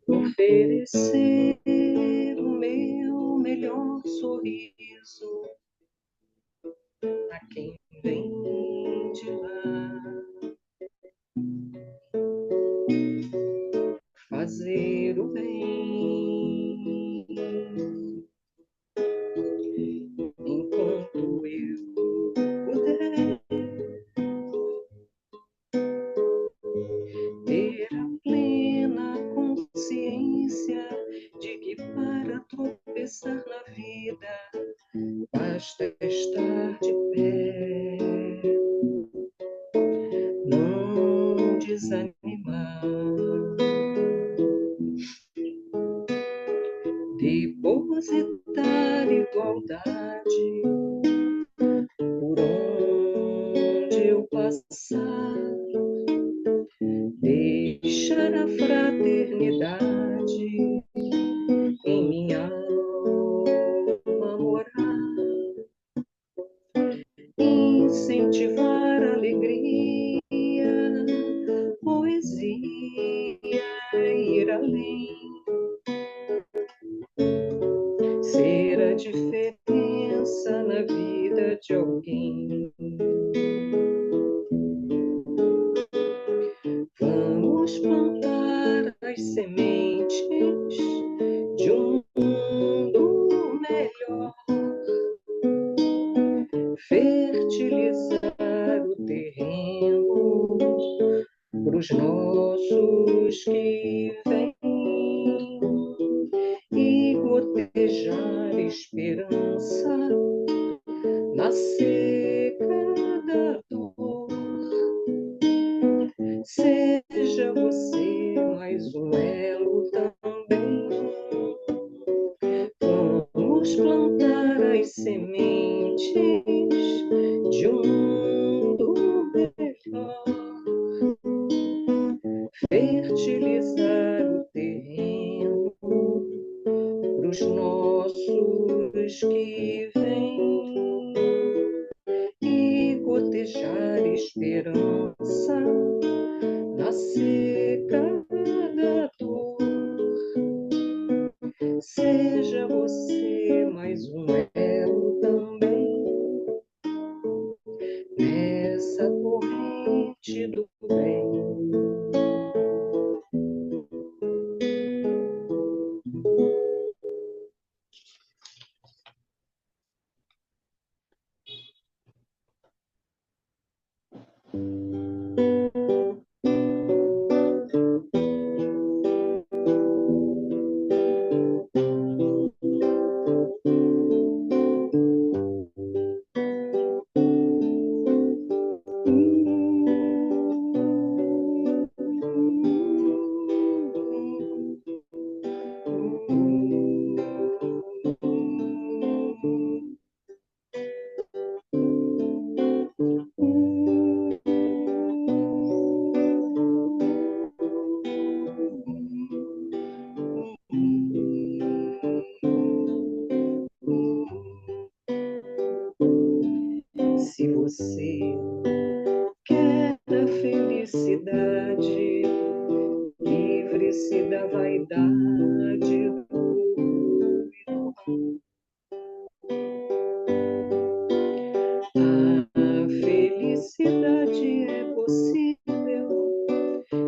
oferecer o meu melhor sorriso a quem vem de lá, fazer o bem enquanto eu puder, ter a plena consciência de que para tropeçar na vida basta estar de pé, não desanimar, depositar igualdade por onde eu passar, deixar a fraternidade em minha alma morar, incentivar a alegria, poesia, ir além, ser a diferença na vida de alguém. Vamos plantar as sementes de um mundo melhor, fertilizar o terreno para os nossos que vêm e gotejar esperança na seca da dor. Seja você mais um elo também. Vamos plantar as sementes de um mundo melhor, fertilizar o terreno para os nossos que vêm e gotejar esperança na seca da dor. Seja você mais um elo também nessa corrente do bem. Se você quer a felicidade, livre-se da vaidade do ruído. A felicidade é possível,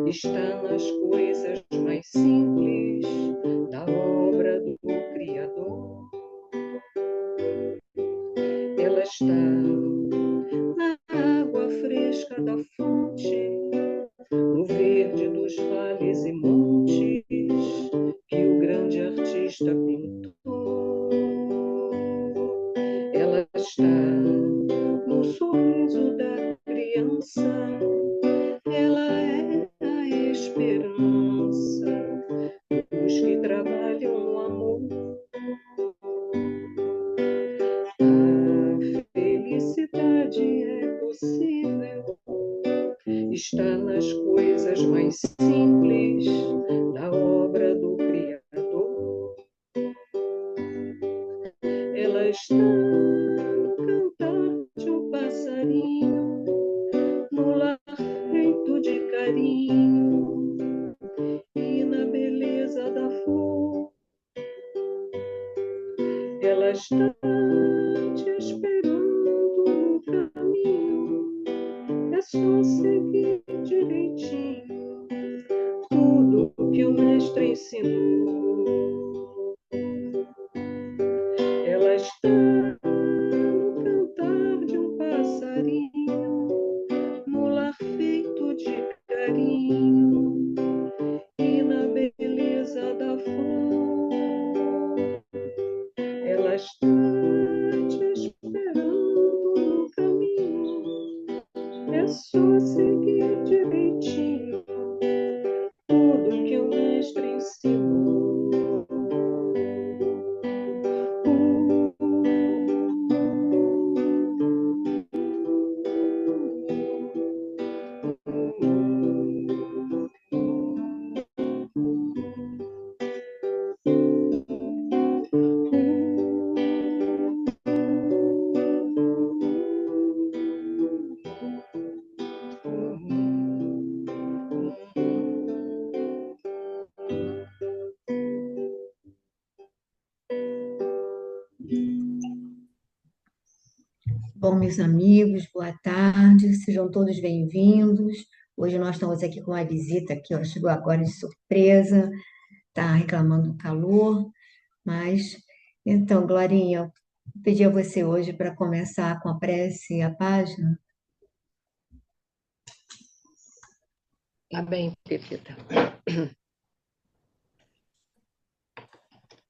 está nas coisas mais simples da obra do Criador. Ela está na água fresca da fonte, no verde dos vales e montes que o grande artista pintou. Ela está no sorriso da criança, ela é a esperança dos que trabalham no amor. A felicidade é possível, está nas coisas mais simples da obra do Criador. Ela está no cantar de um passarinho, no lar feito de carinho e na está te esperando no caminho. É só seguir direitinho tudo que o mestre ensinou. Ela está no cantar de um passarinho, no lar feito de carinho e na beleza da flor. Ela está te esperando no caminho. É só seguir direitinho tudo que o mestre ensinou. Bom, meus amigos, boa tarde, sejam todos bem-vindos. Hoje nós estamos aqui com uma visita que ó, chegou agora de surpresa, está reclamando do calor, mas então, Glorinha, eu pedi a você hoje para começar com a prece e a página. Tá bem, querida.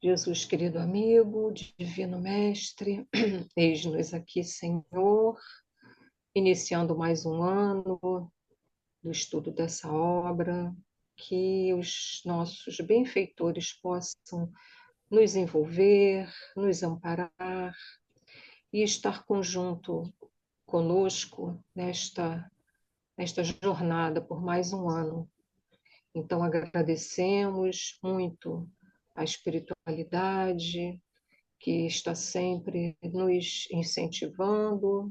Jesus, querido amigo, divino mestre, eis-nos aqui, Senhor, iniciando mais um ano do estudo dessa obra, que os nossos benfeitores possam nos envolver, nos amparar e estar conjunto conosco nesta jornada por mais um ano. Então, agradecemos muito a espiritualidade que está sempre nos incentivando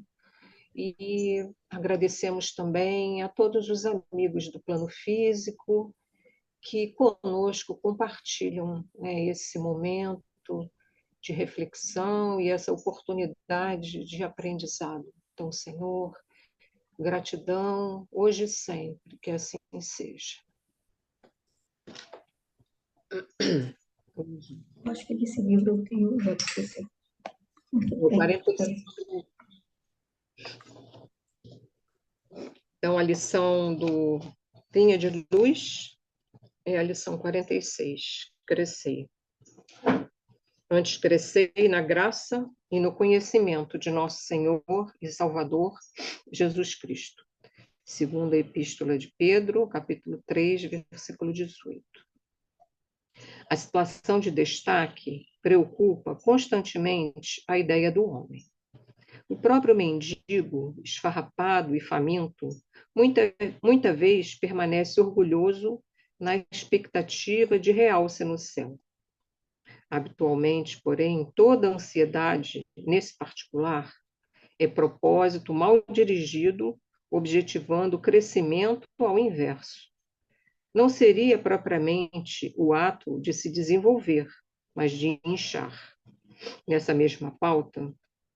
e agradecemos também a todos os amigos do plano físico que conosco compartilham, né, esse momento de reflexão e essa oportunidade de aprendizado. Então, Senhor, gratidão hoje e sempre, que assim seja. Acho que esse livro eu tenho, já esqueci. O 45. Então, a lição do Linha de Luz é a lição 46, Crescei. Antes crescei na graça e no conhecimento de nosso Senhor e Salvador, Jesus Cristo. Segunda Epístola de Pedro, capítulo 3, versículo 18. A situação de destaque preocupa constantemente a ideia do homem. O próprio mendigo, esfarrapado e faminto, muita vez permanece orgulhoso na expectativa de realce no céu. Habitualmente, porém, toda ansiedade, nesse particular, é propósito mal dirigido, objetivando o crescimento ao inverso. Não seria propriamente o ato de se desenvolver, mas de inchar. Nessa mesma pauta,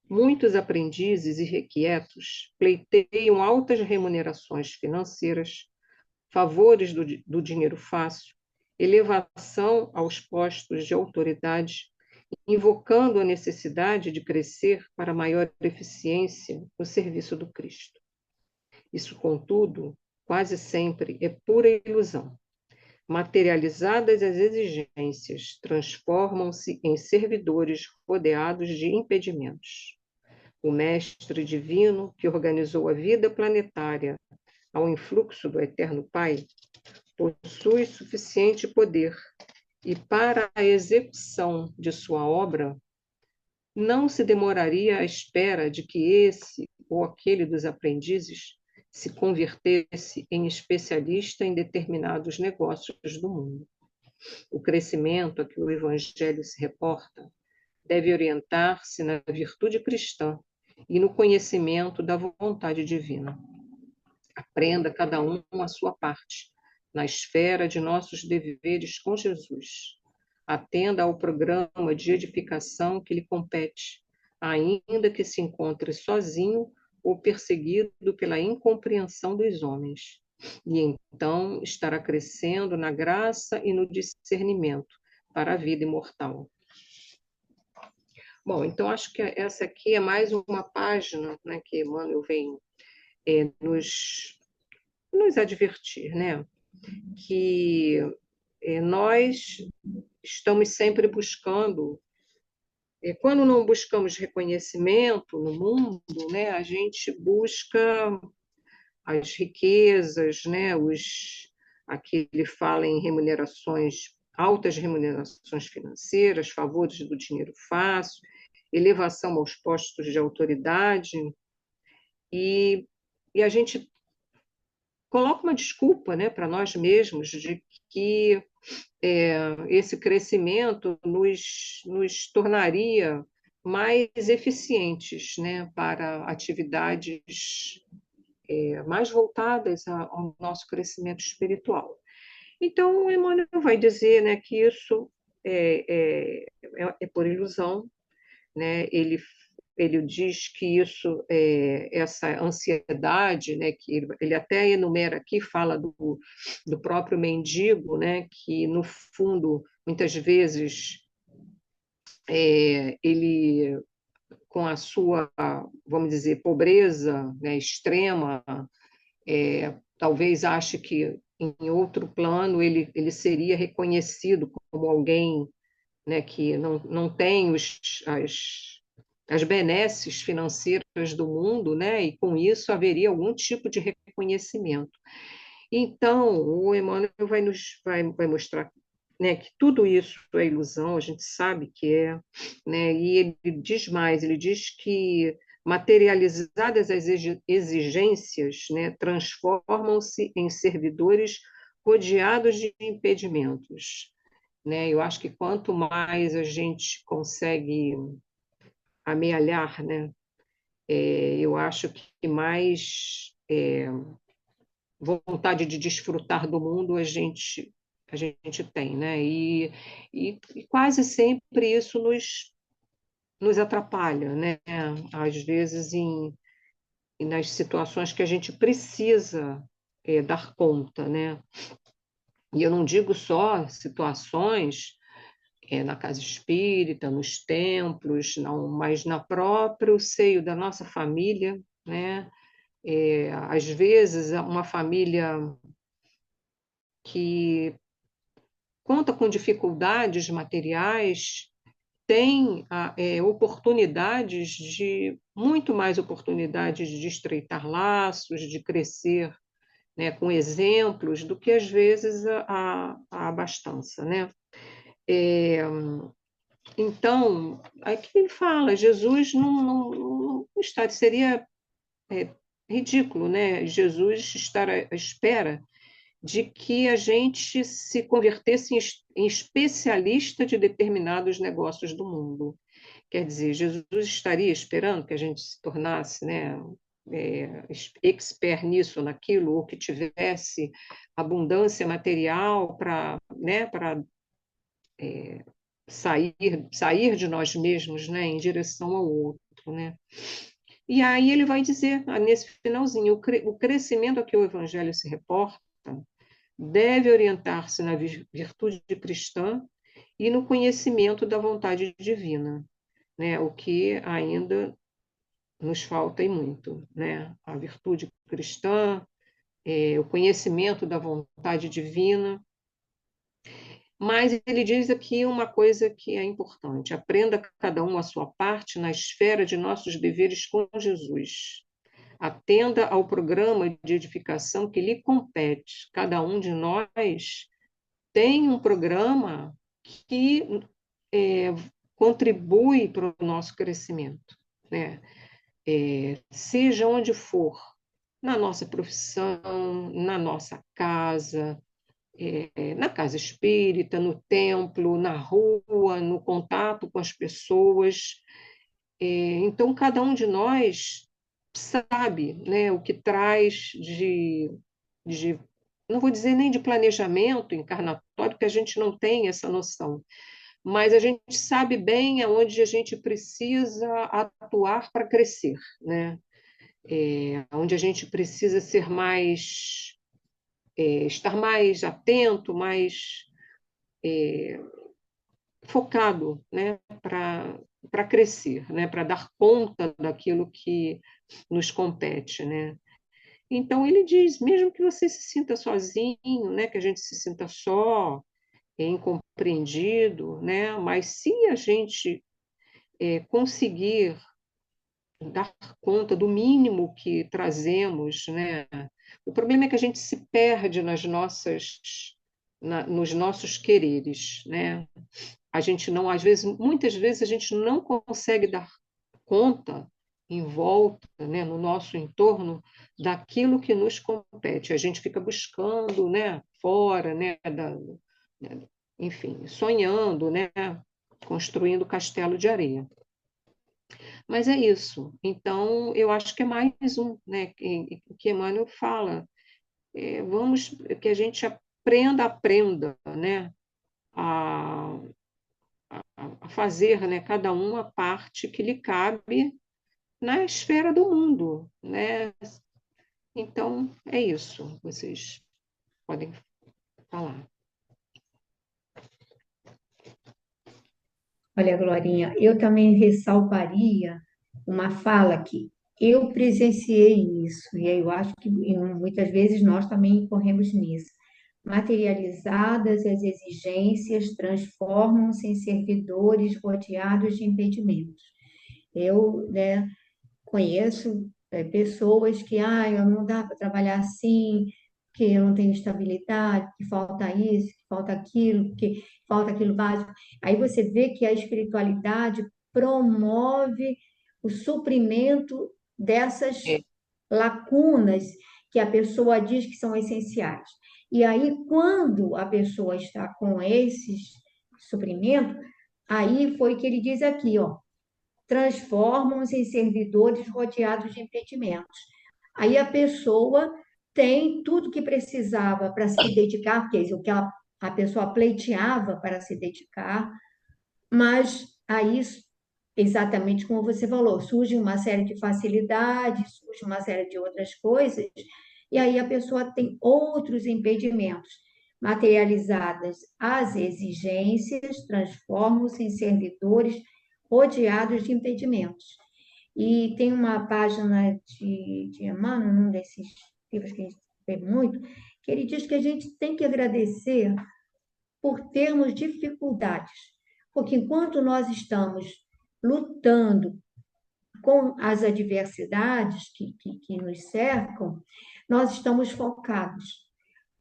muitos aprendizes irrequietos pleiteiam altas remunerações financeiras, favores do dinheiro fácil, elevação aos postos de autoridade, invocando a necessidade de crescer para maior eficiência no serviço do Cristo. Isso, contudo, quase sempre é pura ilusão. Materializadas as exigências, transformam-se em servidores rodeados de impedimentos. O Mestre Divino, que organizou a vida planetária ao influxo do Eterno Pai, possui suficiente poder e, para a execução de sua obra, não se demoraria à espera de que esse ou aquele dos aprendizes se convertesse em especialista em determinados negócios do mundo. O crescimento a que o Evangelho se reporta deve orientar-se na virtude cristã e no conhecimento da vontade divina. Aprenda cada um a sua parte, na esfera de nossos deveres com Jesus. atenda ao programa de edificação que lhe compete, ainda que se encontre sozinho ou perseguido pela incompreensão dos homens. E então estará crescendo na graça e no discernimento para a vida imortal. Bom, então acho que essa aqui é mais uma página, né, que Emmanuel vem nos advertir, né, que nós estamos sempre buscando, quando não buscamos reconhecimento no mundo, né, a gente busca as riquezas, né, aqui ele fala em remunerações, altas remunerações financeiras, favores do dinheiro fácil, elevação aos postos de autoridade, e, e a gente coloca uma desculpa, né, para nós mesmos de que esse crescimento nos tornaria mais eficientes, né, para atividades mais voltadas ao nosso crescimento espiritual. Então, o Emmanuel vai dizer, né, que isso é por ilusão, né? Ele diz que isso, essa ansiedade, né, que ele até enumera aqui, fala do próprio mendigo, né, que no fundo, muitas vezes, ele, com a sua, vamos dizer, pobreza, né, extrema, talvez ache que em outro plano ele seria reconhecido como alguém, né, que não tem as benesses financeiras do mundo, né, e com isso haveria algum tipo de reconhecimento. Então, o Emmanuel vai mostrar, né, que tudo isso é ilusão, a gente sabe que é, né, e ele diz mais, ele diz que materializadas as exigências, né, transformam-se em servidores rodeados de impedimentos, né? Eu acho que quanto mais a gente consegue amealhar, né, eu acho que mais vontade de desfrutar do mundo a gente tem, né? E quase sempre isso nos atrapalha, né? Às vezes nas situações que a gente precisa dar conta, né? E eu não digo só situações na casa espírita, nos templos, não, mas na próprio seio da nossa família, né? Às vezes, uma família que conta com dificuldades materiais tem oportunidades muito mais oportunidades de estreitar laços, de crescer, né, com exemplos, do que às vezes a abastança, né? É, então, aqui ele fala, Jesus não está, seria ridículo, né? Jesus estar à espera de que a gente se convertesse em especialista de determinados negócios do mundo. Quer dizer, Jesus estaria esperando que a gente se tornasse, né, expert nisso, naquilo, ou que tivesse abundância material para, né, para sair de nós mesmos, né, em direção ao outro, né? E aí ele vai dizer, nesse finalzinho, o crescimento a que o Evangelho se reporta deve orientar-se na virtude cristã e no conhecimento da vontade divina, né? O que ainda nos falta e muito, né? A virtude cristã, o conhecimento da vontade divina. Mas ele diz aqui uma coisa que é importante: aprenda cada um a sua parte na esfera de nossos deveres com Jesus. Atenda ao programa de edificação que lhe compete. Cada um de nós tem um programa que contribui para o nosso crescimento, né? Seja onde for, na nossa profissão, na nossa casa, na casa espírita, no templo, na rua, no contato com as pessoas. Então, cada um de nós sabe, né, o que traz de, não vou dizer nem de planejamento encarnatório, porque a gente não tem essa noção, mas a gente sabe bem aonde a gente precisa atuar para crescer, né? Onde a gente precisa ser mais, estar mais atento, mais focado, né? Para crescer, né? Para dar conta daquilo que nos compete, né? Então ele diz, mesmo que você se sinta sozinho, né? Que a gente se sinta só, incompreendido, né? Mas se a gente conseguir dar conta do mínimo que trazemos, né? O problema é que a gente se perde nos nossos quereres, né? A gente não, às vezes, muitas vezes a gente não consegue dar conta em volta, né, no nosso entorno, daquilo que nos compete. A gente fica buscando, né, fora, né, enfim, sonhando, né, construindo castelo de areia. Mas é isso. Então, eu acho que é mais um, né, que Emmanuel fala. Vamos que a gente aprenda, né, a, a fazer, né, cada um a parte que lhe cabe na esfera do mundo, né? Então, é isso. Vocês podem falar. Olha, Glorinha, eu também ressaltaria uma fala que eu presenciei isso, e eu acho que muitas vezes nós também incorremos nisso. Materializadas as exigências transformam-se em servidores rodeados de impedimentos. Eu, né, conheço pessoas que, eu não dá para trabalhar assim, que eu não tenho estabilidade, que falta isso, que falta aquilo, que falta aquilo básico. Aí você vê que a espiritualidade promove o suprimento dessas É, lacunas que a pessoa diz que são essenciais. E aí, quando a pessoa está com esses suprimentos, aí foi que ele diz aqui, ó, transformam-se em servidores rodeados de impedimentos. Aí a pessoa tem tudo que precisava para se dedicar, porque é o que a pessoa pleiteava para se dedicar, mas aí, exatamente como você falou, surge uma série de facilidades, surge uma série de outras coisas, e aí a pessoa tem outros impedimentos. Materializadas as exigências, transformam-se em servidores rodeados de impedimentos. E tem uma página de Emmanuel, num desses livros que a gente vê muito, que ele diz que a gente tem que agradecer por termos dificuldades. Porque enquanto nós estamos lutando com as adversidades que nos cercam, nós estamos focados.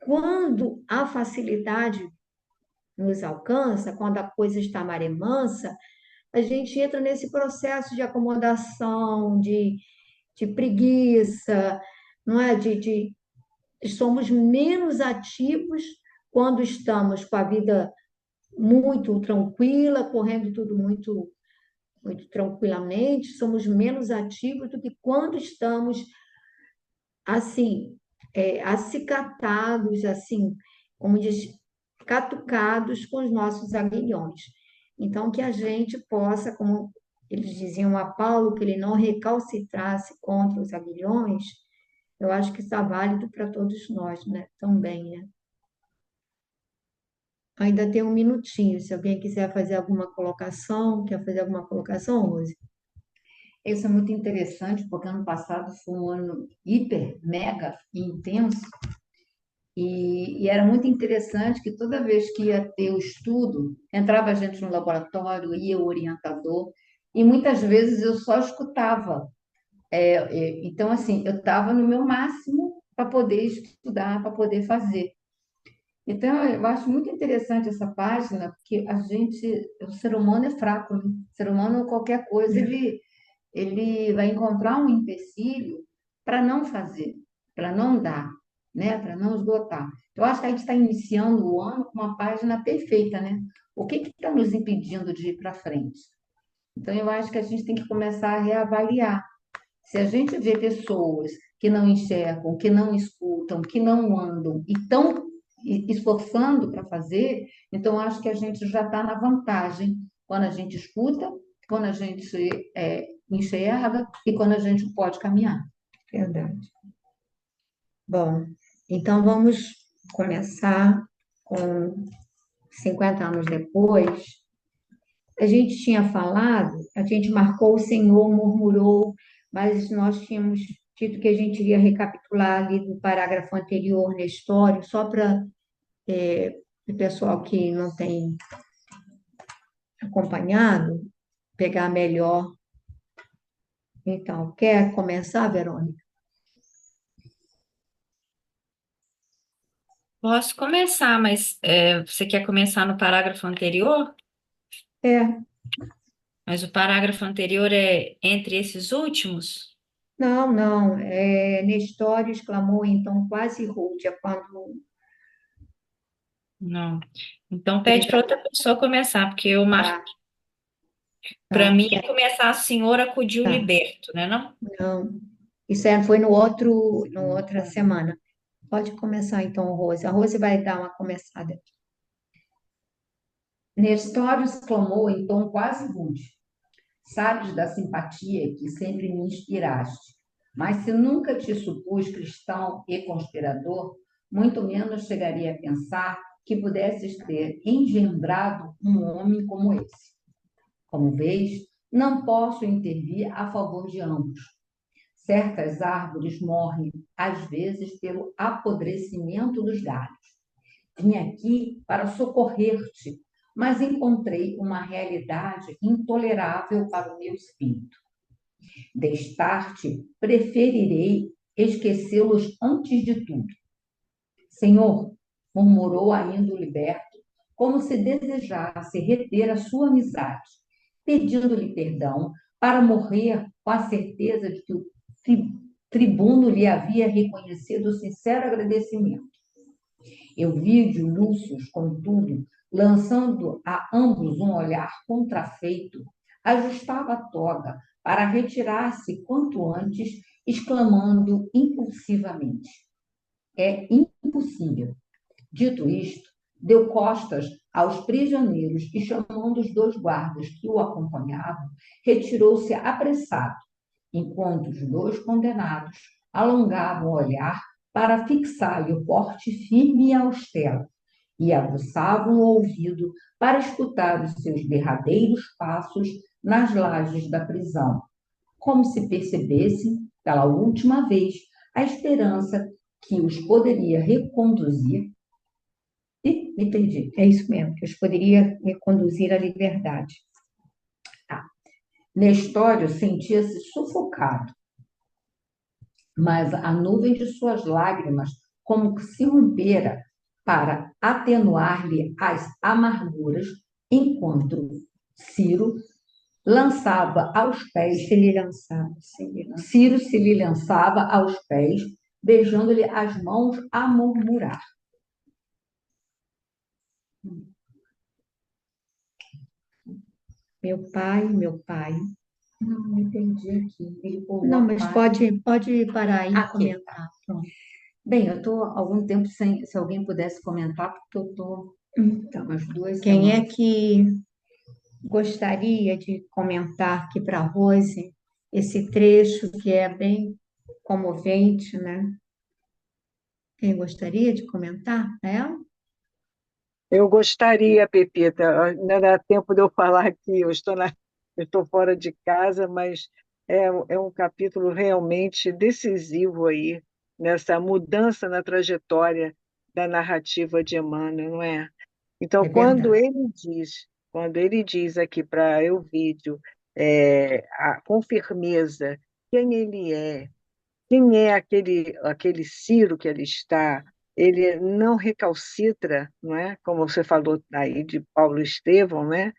Quando a facilidade nos alcança, quando a coisa está maremansa, a gente entra nesse processo de acomodação, de preguiça, não é? Somos menos ativos quando estamos com a vida muito tranquila, correndo tudo muito tranquilamente, somos menos ativos do que quando estamos assim, acicatados, assim, como diz, catucados com os nossos aguilhões. Então, que a gente possa, como eles diziam a Paulo, que ele não recalcitrasse contra os aguilhões, eu acho que está válido para todos nós, né? Também, né? Ainda tem um minutinho, se alguém quiser fazer alguma colocação, quer fazer alguma colocação, Rose? Isso é muito interessante, porque ano passado foi um ano hiper, mega intenso, e era muito interessante que toda vez que ia ter o estudo, entrava a gente no laboratório, ia o orientador, e muitas vezes eu só escutava. Então, assim, eu estava no meu máximo para poder estudar, para poder fazer. Então, eu acho muito interessante essa página, porque o ser humano é fraco, né? O ser humano, qualquer coisa, ele vai encontrar um empecilho para não fazer, para não dar, né? Para não esgotar. Eu acho que a gente está iniciando o ano com uma página perfeita, né? O que está nos impedindo de ir para frente? Então, eu acho que a gente tem que começar a reavaliar. Se a gente vê pessoas que não enxergam, que não escutam, que não andam e estão esforçando para fazer, então acho que a gente já está na vantagem quando a gente escuta, quando a gente enxerga e quando a gente pode caminhar. Verdade. Bom, então vamos começar com 50 anos depois. A gente tinha falado, a gente marcou o Senhor, murmurou, mas nós tínhamos dito que a gente iria recapitular ali do parágrafo anterior na história, só para o pessoal que não tem acompanhado pegar melhor. Então, quer começar, Verônica? Posso começar, mas você quer começar no parágrafo anterior? É, Mas o parágrafo anterior é entre esses últimos? não, não. Nestor exclamou, então, quase rude, é quando Não. Então ele pede para outra pessoa começar, porque eu marco. tá, Para tá, mim é começar, a senhora acudiu tá. liberto, né, não? Não. Isso foi no outra semana. Pode começar então, Rose. A Rose vai dar uma começada. Nestório exclamou em tom quase rude: sabes da simpatia que sempre me inspiraste, mas se nunca te supus cristão e conspirador, muito menos chegaria a pensar que pudesses ter engendrado um homem como esse. Como vês, não posso intervir a favor de ambos. Certas árvores morrem, às vezes, pelo apodrecimento dos galhos. Vim aqui para socorrer-te, mas encontrei uma realidade intolerável para o meu espírito. Destarte, preferirei esquecê-los antes de tudo. Senhor, murmurou ainda o liberto, como se desejasse reter a sua amizade, pedindo-lhe perdão para morrer com a certeza de que o tribuno lhe havia reconhecido sincero agradecimento. Euvídio Lúcio, contudo, lançando a ambos um olhar contrafeito, ajustava a toga para retirar-se quanto antes, exclamando impulsivamente: é impossível. Dito isto, deu costas aos prisioneiros e, chamando os dois guardas que o acompanhavam, retirou-se apressado, enquanto os dois condenados alongavam o olhar para fixar-lhe o porte firme e austero e aguçavam o ouvido para escutar os seus derradeiros passos nas lajes da prisão, como se percebessem, pela última vez, a esperança que os poderia reconduzir. E me perdi. É isso mesmo, que os poderia reconduzir à liberdade. Nestório sentia-se sufocado, mas a nuvem de suas lágrimas como que se rompera para atenuar-lhe as amarguras, enquanto Ciro lançava aos pés, Se lhe lançava, se lhe lançava. Ciro se lhe lançava aos pés, beijando-lhe as mãos a murmurar. Meu pai. Não, me perdi aqui. Ele pulou Não, a mas página. pode parar aí e Aqui. comentar. Pronto. Bem, eu estou há algum tempo sem. Se alguém pudesse comentar, porque eu estou Então, umas 2 quem é semanas. que gostaria de comentar aqui para a Rose esse trecho que é bem comovente, né? Quem gostaria de comentar? É? Eu gostaria, Pepita, ainda dá tempo de eu falar aqui, eu estou fora de casa, mas é um capítulo realmente decisivo aí, nessa mudança na trajetória da narrativa de Emmanuel, não é? Então, É verdade. quando ele diz aqui para Euvídio, com firmeza, quem ele é, quem é aquele Ciro que ali está? Ele não recalcitra, não é? Como você falou aí de Paulo Estevão, né?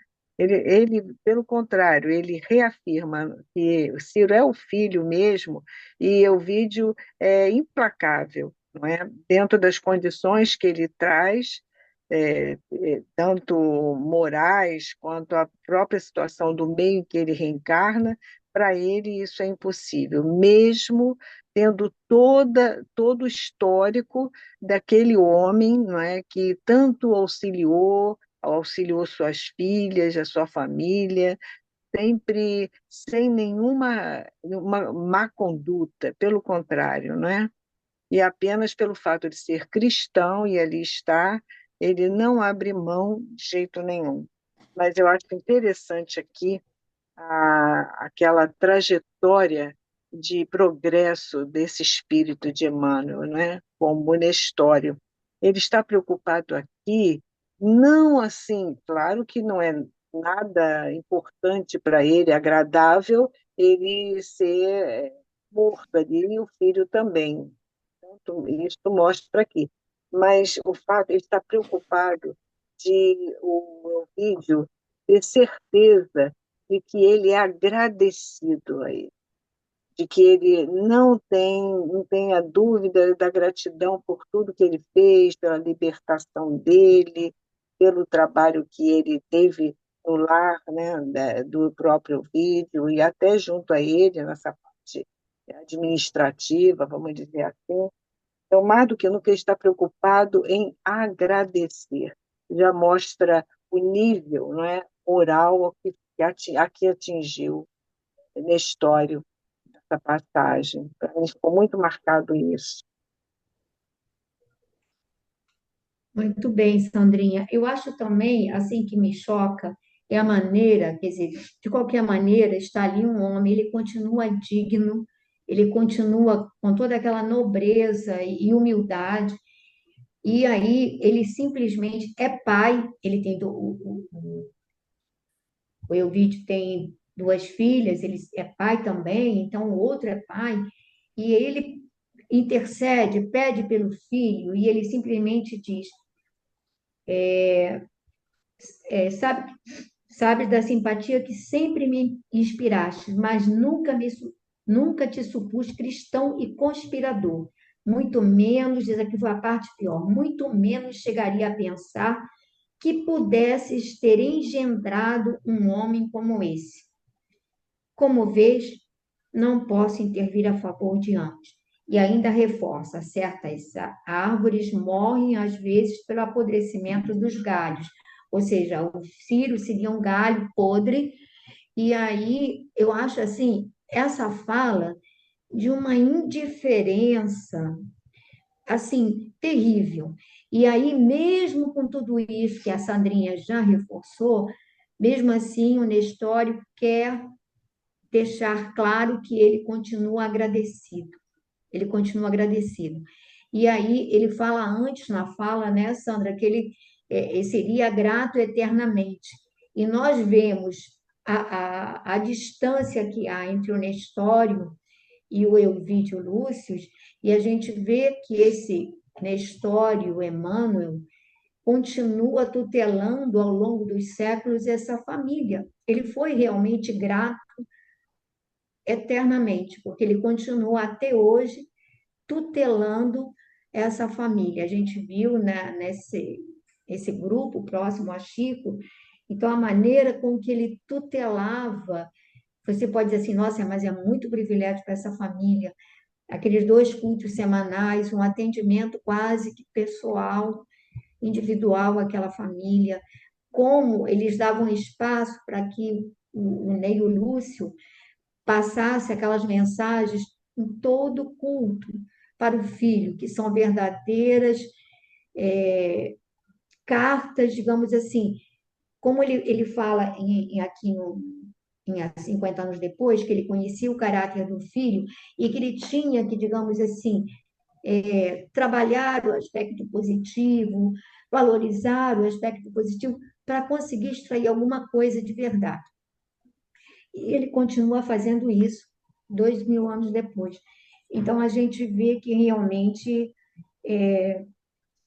Pelo contrário, ele reafirma que o Ciro é o filho mesmo e o vídeo é implacável, não é? Dentro das condições que ele traz, tanto morais quanto a própria situação do meio em que ele reencarna, para ele isso é impossível, mesmo tendo todo o histórico daquele homem, não é, que tanto auxiliou suas filhas, a sua família, sempre sem nenhuma uma má conduta, pelo contrário, não é? E apenas pelo fato de ser cristão e ali estar, ele não abre mão de jeito nenhum. Mas eu acho interessante aqui aquela trajetória de progresso desse espírito de Emmanuel, né? Como Nestório. Ele está preocupado aqui, não assim, claro que não é nada importante para ele, agradável, ele ser morto ali e o filho também. Então, isso mostra aqui. Mas o fato, ele está preocupado de o vídeo ter certeza de que ele é agradecido a ele, de que ele não tem a dúvida da gratidão por tudo que ele fez, pela libertação dele, pelo trabalho que ele teve no lar, né, do próprio vídeo, e até junto a ele, nessa parte administrativa, vamos dizer assim. Então, mais do que nunca, ele está preocupado em agradecer. Já mostra o nível, não é, moral a que atingiu Nestório essa passagem. Para mim ficou muito marcado isso. Muito bem, Sandrinha. Eu acho também, assim, que me choca é a maneira, quer dizer, de qualquer maneira, está ali um homem, ele continua digno, ele continua com toda aquela nobreza e humildade, e aí ele simplesmente é pai, ele tem o Euvídio tem duas filhas, ele é pai também, então o outro é pai, e ele intercede, pede pelo filho, e ele simplesmente diz, sabe, sabe da simpatia que sempre me inspiraste, mas nunca te supus cristão e conspirador. Muito menos, diz aqui foi a parte pior, muito menos chegaria a pensar que pudesses ter engendrado um homem como esse. Como vês, não posso intervir a favor de ambos. E ainda reforça: certas árvores morrem às vezes pelo apodrecimento dos galhos. Ou seja, o ciro seria um galho podre, e aí eu acho assim, essa fala de uma indiferença assim terrível. E aí, mesmo com tudo isso que a Sandrinha já reforçou, mesmo assim o Nestório quer deixar claro que ele continua agradecido. Ele continua agradecido. E aí ele fala antes na fala, né, Sandra, que ele seria grato eternamente. E nós vemos a distância que há entre o Nestório e o Elvídio Lúcio, e a gente vê que esse Nestório Emmanuel continua tutelando ao longo dos séculos essa família. Ele foi realmente grato eternamente, porque ele continua até hoje tutelando essa família. A gente viu, né, esse grupo próximo a Chico, então a maneira com que ele tutelava, você pode dizer assim, nossa, mas é muito privilégio para essa família, aqueles 2 cultos semanais, um atendimento quase que pessoal, individual àquela família, como eles davam espaço para que o Ney e o Lúcio passasse aquelas mensagens em todo o culto para o filho, que são verdadeiras cartas, digamos assim, como ele fala aqui em 50 anos depois, que ele conhecia o caráter do filho e que ele tinha que, digamos assim, trabalhar o aspecto positivo, valorizar o aspecto positivo para conseguir extrair alguma coisa de verdade. E ele continua fazendo isso 2000 anos depois. Então, a gente vê que realmente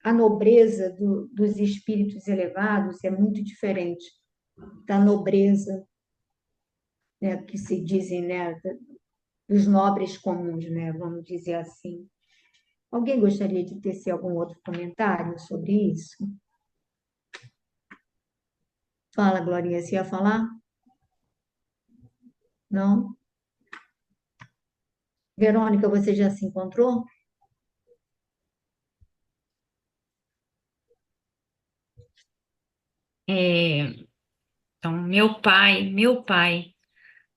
a nobreza dos espíritos elevados é muito diferente da nobreza, né, que se dizem, né, dos nobres comuns, né, vamos dizer assim. Alguém gostaria de tecer algum outro comentário sobre isso? Fala, Glorinha, você ia falar? Não? Verônica, você já se encontrou? É, então, meu pai,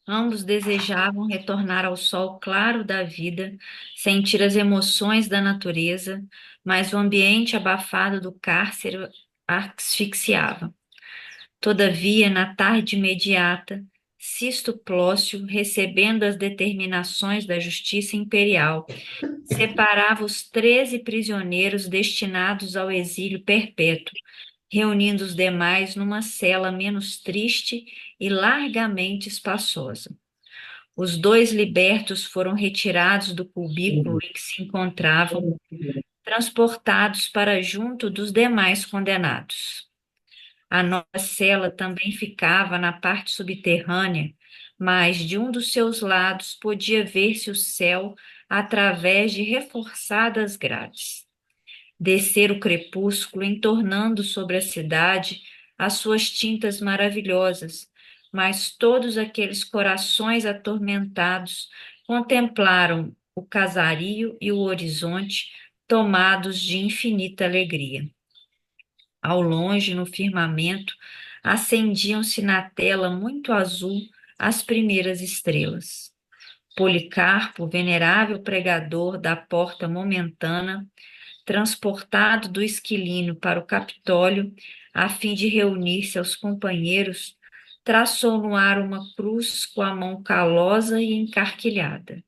ambos desejavam retornar ao sol claro da vida, sentir as emoções da natureza, mas o ambiente abafado do cárcere asfixiava. Todavia, na tarde imediata, Sisto Plócio, recebendo as determinações da justiça imperial, separava os 13 prisioneiros destinados ao exílio perpétuo, reunindo os demais numa cela menos triste e largamente espaçosa. Os dois libertos foram retirados do cubículo em que se encontravam, transportados para junto dos demais condenados. A nossa cela também ficava na parte subterrânea, mas de um dos seus lados podia ver-se o céu através de reforçadas grades. Descer o crepúsculo, entornando sobre a cidade as suas tintas maravilhosas, mas todos aqueles corações atormentados contemplaram o casario e o horizonte tomados de infinita alegria. Ao longe, no firmamento, acendiam-se na tela muito azul as primeiras estrelas. Policarpo, venerável pregador da porta momentânea, transportado do esquilínio para o Capitólio, a fim de reunir-se aos companheiros, traçou no ar uma cruz com a mão calosa e encarquilhada.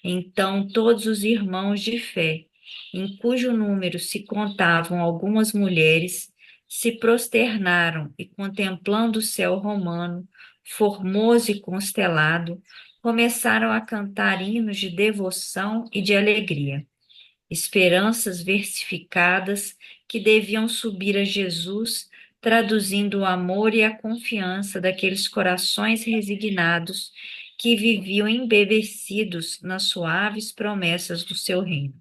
Então todos os irmãos de fé, em cujo número se contavam algumas mulheres, se prosternaram e, contemplando o céu romano, formoso e constelado, começaram a cantar hinos de devoção e de alegria, esperanças versificadas que deviam subir a Jesus, traduzindo o amor e a confiança daqueles corações resignados que viviam embevecidos nas suaves promessas do seu reino.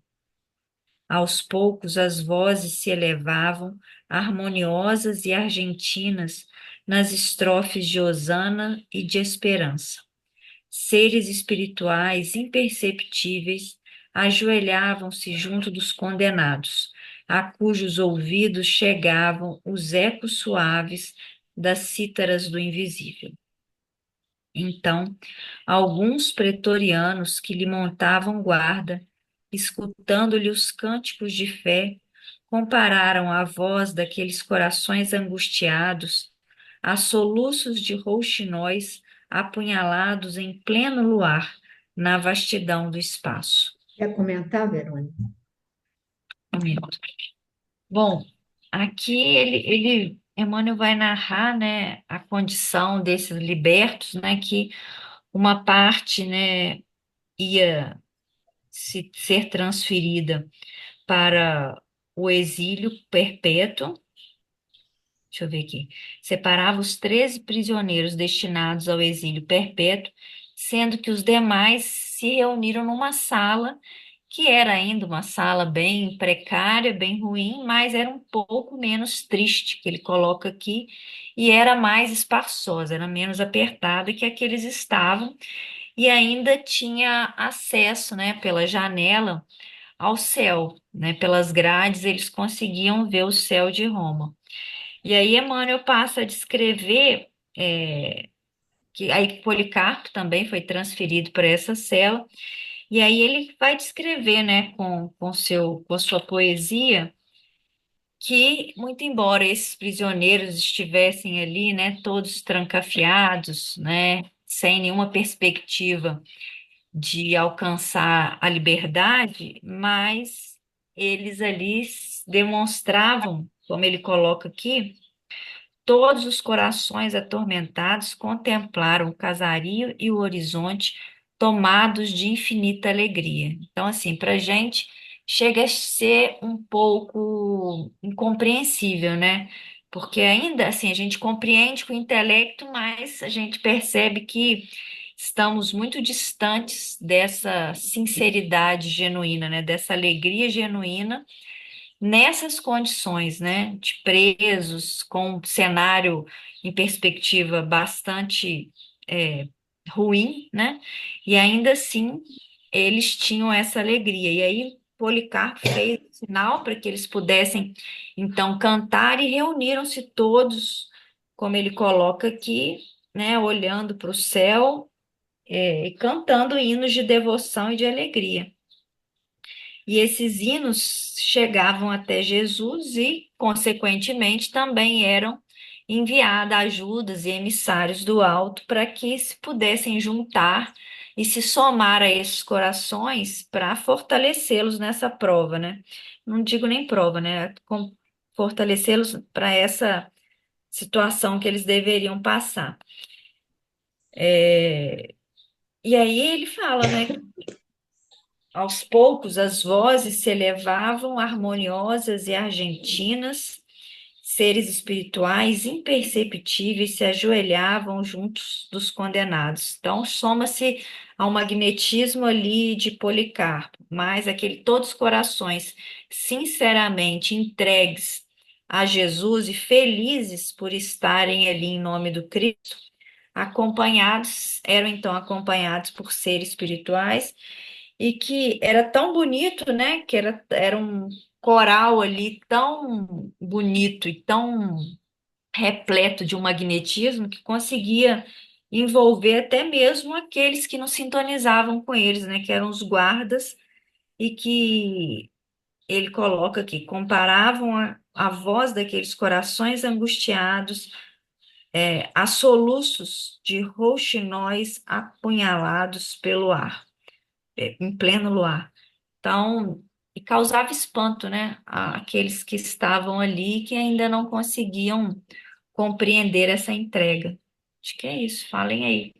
Aos poucos as vozes se elevavam, harmoniosas e argentinas, nas estrofes de hosana e de esperança. Seres espirituais imperceptíveis ajoelhavam-se junto dos condenados, a cujos ouvidos chegavam os ecos suaves das cítaras do invisível. Então, alguns pretorianos que lhe montavam guarda, escutando-lhe os cânticos de fé, compararam a voz daqueles corações angustiados a soluços de rouxinóis apunhalados em pleno luar, na vastidão do espaço. Quer comentar, Verônica? Um minuto. Bom, aqui Emmanuel vai narrar, né, a condição desses libertos, né, que uma parte, né, ia ser transferida para o exílio perpétuo. Deixa eu ver aqui. Separava os 13 prisioneiros destinados ao exílio perpétuo, sendo que os demais se reuniram numa sala, que era ainda uma sala bem precária, bem ruim, mas era um pouco menos triste, que ele coloca aqui, e era mais espaçosa, era menos apertada que a que eles estavam, e ainda tinha acesso, né, pela janela ao céu, né, pelas grades eles conseguiam ver o céu de Roma. E aí Emmanuel passa a descrever que aí Policarpo também foi transferido para essa cela, e aí ele vai descrever, né, com sua poesia, que, muito embora esses prisioneiros estivessem ali, né, todos trancafiados, né, sem nenhuma perspectiva de alcançar a liberdade, mas eles ali demonstravam, como ele coloca aqui, todos os corações atormentados contemplaram o casario e o horizonte tomados de infinita alegria. Então, assim, para a gente chega a ser um pouco incompreensível, né? Porque ainda assim a gente compreende com o intelecto, mas a gente percebe que estamos muito distantes dessa sinceridade genuína, né? Dessa alegria genuína nessas condições, né, de presos, com um cenário em perspectiva bastante ruim, né, e ainda assim eles tinham essa alegria. E aí Policarpo fez o sinal para que eles pudessem então cantar e reuniram-se todos, como ele coloca aqui, né, olhando para o céu, e cantando hinos de devoção e de alegria. E esses hinos chegavam até Jesus e, consequentemente, também eram enviadas ajudas e emissários do alto para que se pudessem juntar e se somar a esses corações para fortalecê-los nessa prova, né? Não digo nem prova, né? Fortalecê-los para essa situação que eles deveriam passar. E aí ele fala, né? Aos poucos, as vozes se elevavam harmoniosas e argentinas, seres espirituais imperceptíveis se ajoelhavam juntos dos condenados. Então, soma-se ao magnetismo ali de Policarpo, mais aquele todos os corações sinceramente entregues a Jesus e felizes por estarem ali em nome do Cristo, eram então acompanhados por seres espirituais e que era tão bonito, né? Que era um coral ali tão bonito e tão repleto de um magnetismo que conseguia envolver até mesmo aqueles que não sintonizavam com eles, né? Que eram os guardas e que ele coloca aqui, comparavam a voz daqueles corações angustiados a soluços de rouxinóis apunhalados pelo ar, em pleno luar. Então, e causava espanto, né, àqueles que estavam ali e que ainda não conseguiam compreender essa entrega. Acho que é isso, falem aí.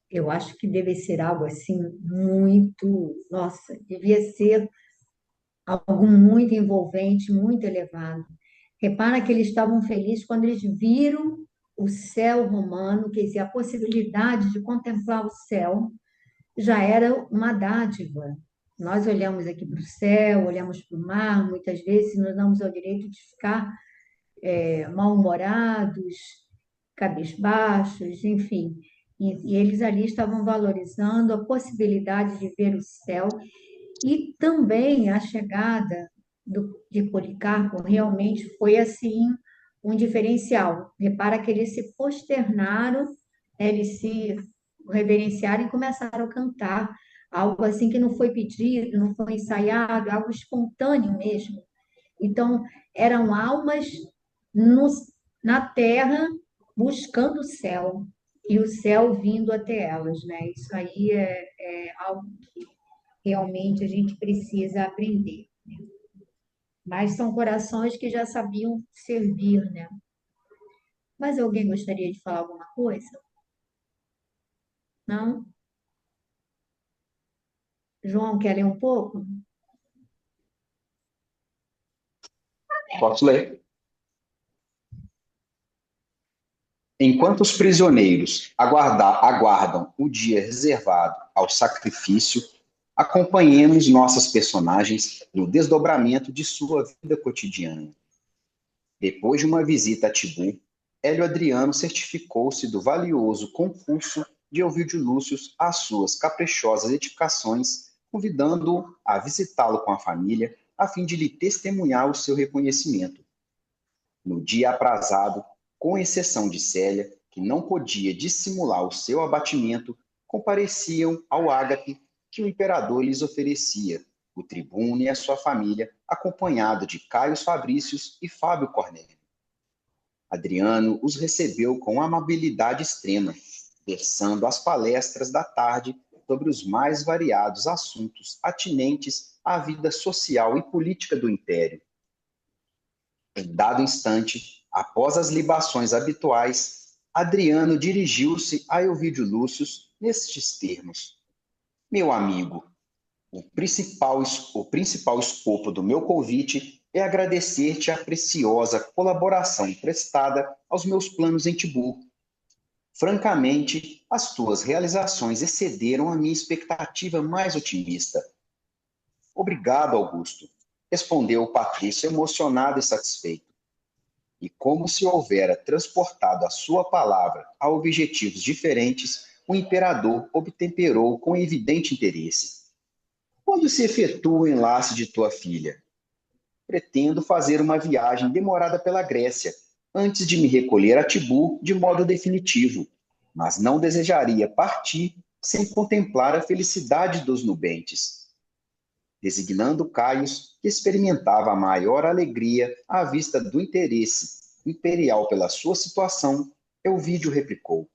Eu acho que deve ser algo assim muito, nossa, devia ser algo muito envolvente, muito elevado. Repara que eles estavam felizes quando eles viram o céu romano, quer dizer, a possibilidade de contemplar o céu já era uma dádiva. Nós olhamos aqui para o céu, olhamos para o mar, muitas vezes nos damos ao direito de ficar mal-humorados, cabisbaixos, enfim. E eles ali estavam valorizando a possibilidade de ver o céu e também a chegada de Policarpo realmente foi assim um diferencial. Repara que eles se posternaram, né, eles se reverenciaram e começaram a cantar, algo assim que não foi pedido, não foi ensaiado, algo espontâneo mesmo. Então, eram almas no, na terra buscando o céu e o céu vindo até elas, né? Isso aí é algo que realmente a gente precisa aprender. Mas são corações que já sabiam servir, né? Mas alguém gostaria de falar alguma coisa? Não? João, quer ler um pouco? Posso ler? Enquanto os prisioneiros aguardam o dia reservado ao sacrifício, acompanhemos nossas personagens no desdobramento de sua vida cotidiana. Depois de uma visita a Tibu, Hélio Adriano certificou-se do valioso concurso de Ovídio Lúcio às suas caprichosas edificações, convidando-o a visitá-lo com a família, a fim de lhe testemunhar o seu reconhecimento. No dia aprazado, com exceção de Célia, que não podia dissimular o seu abatimento, compareciam ao ágape que o imperador lhes oferecia, o tribuno e a sua família, acompanhado de Caio Fabrícios e Fábio Cornélio. Adriano os recebeu com amabilidade extrema, versando as palestras da tarde sobre os mais variados assuntos atinentes à vida social e política do império. Em dado instante, após as libações habituais, Adriano dirigiu-se a Elvídio Lúcio nestes termos: meu amigo, o principal escopo do meu convite é agradecer-te a preciosa colaboração prestada aos meus planos em Tibur. Francamente, as tuas realizações excederam a minha expectativa mais otimista. Obrigado, Augusto, respondeu o patrício emocionado e satisfeito. E como se houvera transportado a sua palavra a objetivos diferentes, o imperador obtemperou com evidente interesse. Quando se efetua o enlace de tua filha? Pretendo fazer uma viagem demorada pela Grécia, antes de me recolher a Tibur de modo definitivo, mas não desejaria partir sem contemplar a felicidade dos nubentes. Designando Caius, que experimentava a maior alegria à vista do interesse imperial pela sua situação, Elvídio replicou: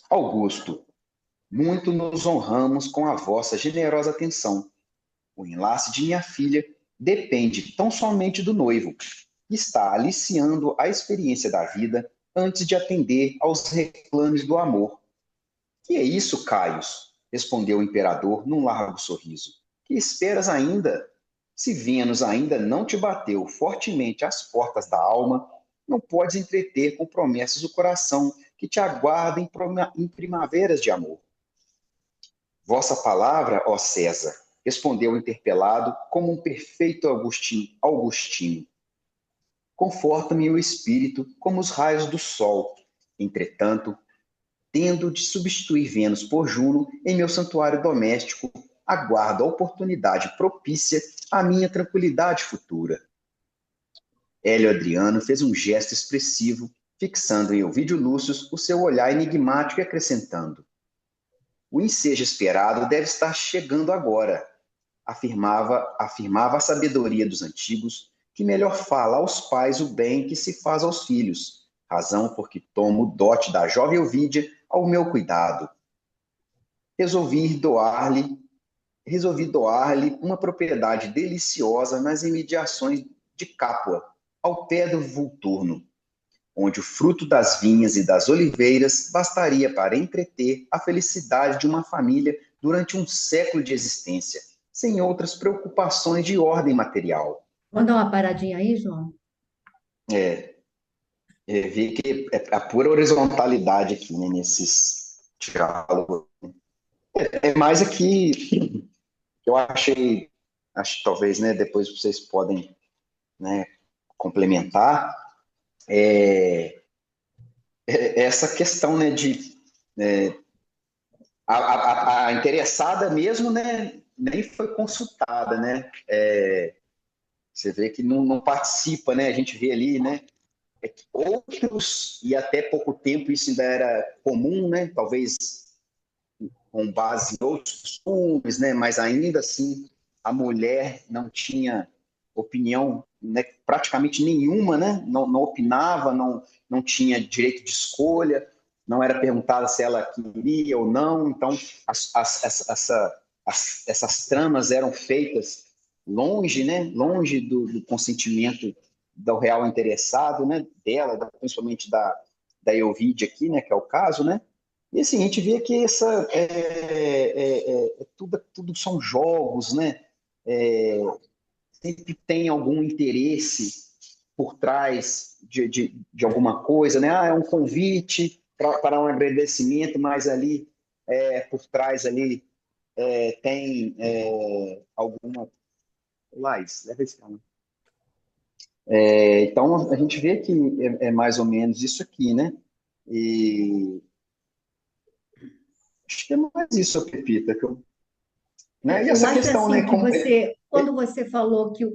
Augusto, muito nos honramos com a vossa generosa atenção. O enlace de minha filha depende tão somente do noivo, que está aliciando a experiência da vida antes de atender aos reclames do amor. Que é isso, Caius? Respondeu o imperador num largo sorriso. Que esperas ainda? Se Vênus ainda não te bateu fortemente às portas da alma, não podes entreter com promessas o coração que te aguarda em primaveras de amor. Vossa palavra, ó César, respondeu o interpelado como um perfeito Augustino. Conforta-me o espírito como os raios do sol. Entretanto, tendo de substituir Vênus por Juno em meu santuário doméstico, aguardo a oportunidade propícia à minha tranquilidade futura. Hélio Adriano fez um gesto expressivo, fixando em Ovídio Lúcio o seu olhar enigmático e acrescentando: o ensejo esperado deve estar chegando agora, afirmava a sabedoria dos antigos, que melhor fala aos pais o bem que se faz aos filhos, razão por que tomo o dote da jovem Ovídia ao meu cuidado. Resolvi doar-lhe uma propriedade deliciosa nas imediações de Capua, ao pé do Vulturno, onde o fruto das vinhas e das oliveiras bastaria para entreter a felicidade de uma família durante um século de existência, sem outras preocupações de ordem material. Vamos dar uma paradinha aí, João? Vi que é a pura horizontalidade aqui, né, nesses diálogos. É mais aqui que eu acho que talvez, né, depois vocês podem, né, complementar, essa questão, né, de a interessada mesmo, né, nem foi consultada, né, você vê que não participa, né, a gente vê ali, né, que outros, e até pouco tempo isso ainda era comum, né, talvez com base em outros costumes, né, mas ainda assim a mulher não tinha opinião, né, praticamente nenhuma, né, não opinava, não tinha direito de escolha, não era perguntada se ela queria ou não, então essas tramas eram feitas longe, né, longe do consentimento do real interessado, né, dela, principalmente da Elvídia aqui, né, que é o caso, né, e assim, a gente vê que tudo são jogos, né, sempre tem algum interesse por trás de alguma coisa, né, é um convite para um agradecimento, mas ali, por trás ali, tem alguma... Laís, leva esse cara. Então, a gente vê que é mais ou menos isso aqui, né? E acho que é mais isso, Pepita, né? E Eu essa acho questão, assim né? que quando você falou que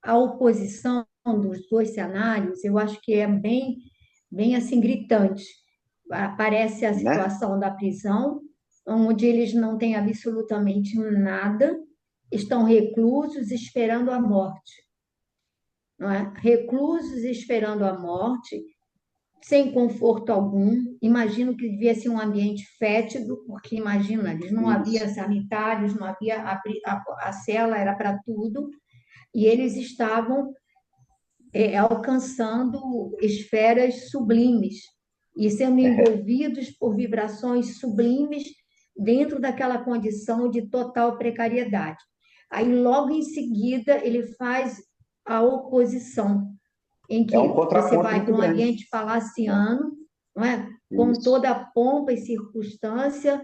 a oposição dos dois cenários, eu acho que é bem assim gritante. Aparece a Né? situação da prisão, onde eles não têm absolutamente nada, estão reclusos esperando a morte, não é? Reclusos esperando a morte, sem conforto algum. Imagino que devia ser um ambiente fétido, porque imagina, eles não havia Isso. sanitários, não havia a cela era para tudo, e eles estavam alcançando esferas sublimes e sendo envolvidos por vibrações sublimes dentro daquela condição de total precariedade. Aí, logo em seguida, ele faz a oposição, em É que um você contraponto vai muito para um grande. ambiente palaciano, não é? Com Isso. toda a pompa e circunstância,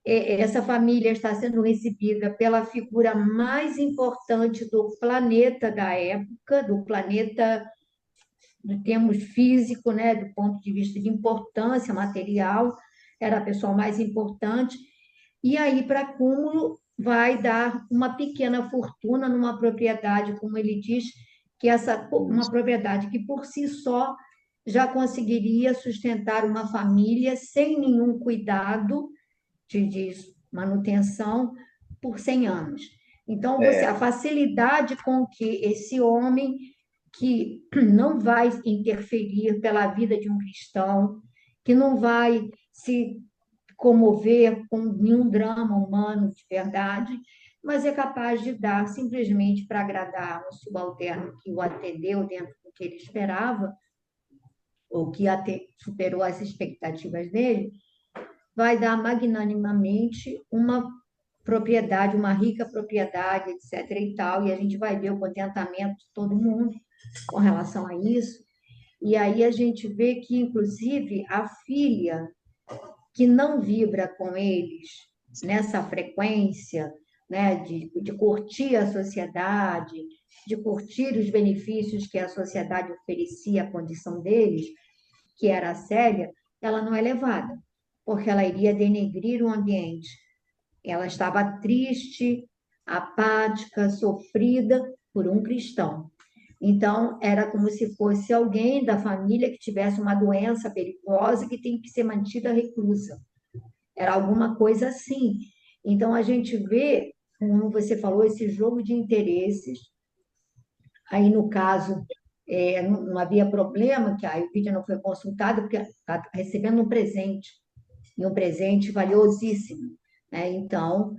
essa família está sendo recebida pela figura mais importante do planeta da época, do planeta em termos físico, né, do ponto de vista de importância material, era a pessoa mais importante, e aí, para acúmulo, vai dar uma pequena fortuna numa propriedade, como ele diz, que uma propriedade que por si só já conseguiria sustentar uma família sem nenhum cuidado de manutenção por 100 anos. Então, a facilidade com que esse homem, que não vai interferir pela vida de um cristão, que não vai se comover com nenhum drama humano de verdade, mas é capaz de dar simplesmente para agradar um subalterno que o atendeu dentro do que ele esperava, ou que superou as expectativas dele, vai dar magnanimamente uma propriedade, uma rica propriedade, etc. e tal, e a gente vai ver o contentamento de todo mundo com relação a isso. E aí a gente vê que, inclusive, a filha que não vibra com eles nessa frequência, né, de curtir a sociedade, de curtir os benefícios que a sociedade oferecia à condição deles, que era a Célia, ela não é levada, porque ela iria denegrir o ambiente. Ela estava triste, apática, sofrida por um cristão. Então, era como se fosse alguém da família que tivesse uma doença perigosa que tem que ser mantida reclusa. Era alguma coisa assim. Então, a gente vê, como você falou, esse jogo de interesses. Aí, no caso, não havia problema, que a Euvídia não foi consultada, porque está recebendo um presente, e um presente valiosíssimo, né? Então,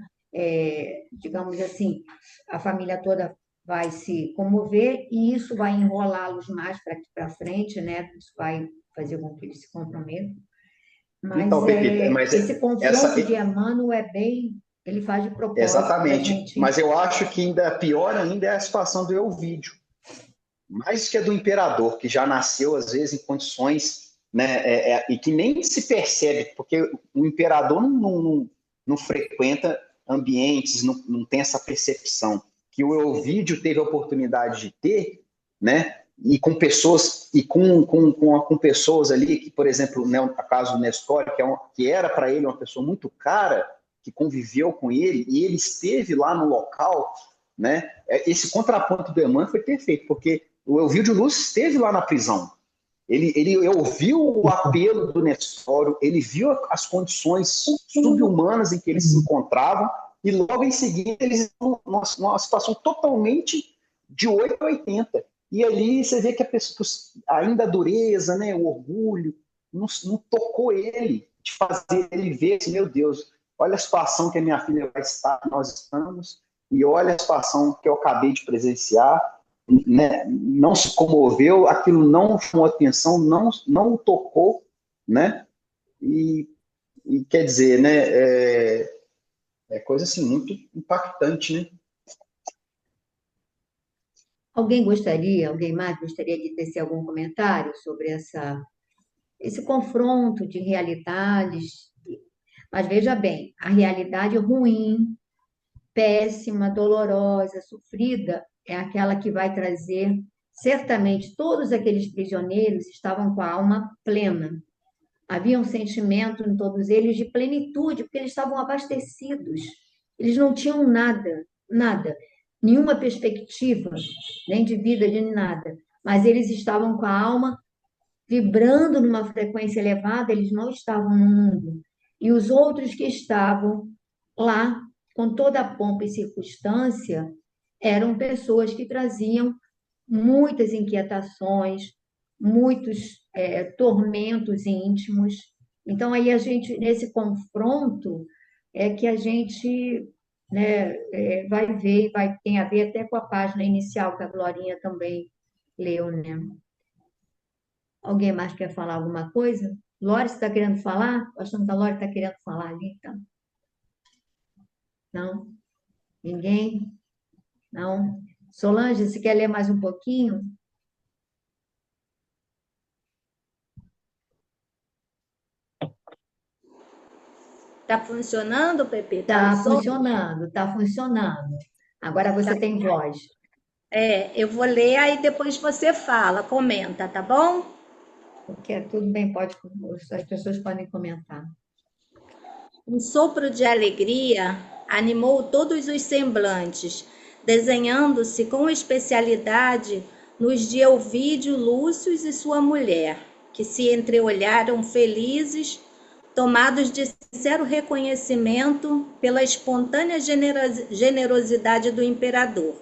digamos assim, a família toda vai se comover e isso vai enrolá-los mais para frente, né? Isso vai fazer com que eles se comprometam. Mas, Então, Pepita, esse confronto de Emmanuel é bem... Ele faz de propósito para a exatamente. gente... Mas eu acho que ainda pior ainda é a situação do Elvídio. Mais que a do imperador, que já nasceu, às vezes, em condições, né, e que nem se percebe, porque o imperador não frequenta ambientes, não tem essa percepção que o Elvídio teve a oportunidade de ter, né, e com pessoas, e com pessoas ali, que, por exemplo, né, o caso do Nestor, que era para ele uma pessoa muito cara, que conviveu com ele, e ele esteve lá no local, né, esse contraponto do Emmanuel foi perfeito, porque o Elvídio Luz esteve lá na prisão. Ele ouviu o apelo do Nestório, ele viu as condições subhumanas em que eles se encontravam, e logo em seguida eles estão numa situação totalmente de 8 a 80. E ali você vê que a pessoa, ainda a dureza, né, o orgulho, não tocou ele, de fazer ele ver assim, meu Deus, olha a situação que a minha filha vai estar, nós estamos, e olha a situação que eu acabei de presenciar, né, não se comoveu, aquilo não chamou atenção, não tocou, né? E quer dizer, né, é coisa assim muito impactante, né? Alguém mais gostaria de tecer algum comentário sobre esse confronto de realidades? Mas veja bem, a realidade ruim, péssima, dolorosa, sofrida, é aquela que vai trazer, certamente, todos aqueles prisioneiros estavam com a alma plena. Havia um sentimento em todos eles de plenitude, porque eles estavam abastecidos. Eles não tinham nada, nada, nenhuma perspectiva, nem de vida, de nada. Mas eles estavam com a alma vibrando numa frequência elevada, eles não estavam no mundo. E os outros que estavam lá, com toda a pompa e circunstância, eram pessoas que traziam muitas inquietações, muitos tormentos íntimos. Então, aí a gente, nesse confronto, é que a gente, né, vai ver, tem a ver até com a página inicial que a Glorinha também leu, né? Alguém mais quer falar alguma coisa? Lore, você está querendo falar? Achando que a Lore está querendo falar ali, então. Não? Ninguém? Não? Solange, você quer ler mais um pouquinho? Tá funcionando, Pepe? Está funcionando, está funcionando. Agora você tem voz. Eu vou ler, aí depois você fala, comenta, tá bom? Porque tudo bem, as pessoas podem comentar. Um sopro de alegria animou todos os semblantes, desenhando-se com especialidade nos de Elvídio, Lúcio e sua mulher, que se entreolharam felizes, tomados de sincero reconhecimento pela espontânea generosidade do imperador,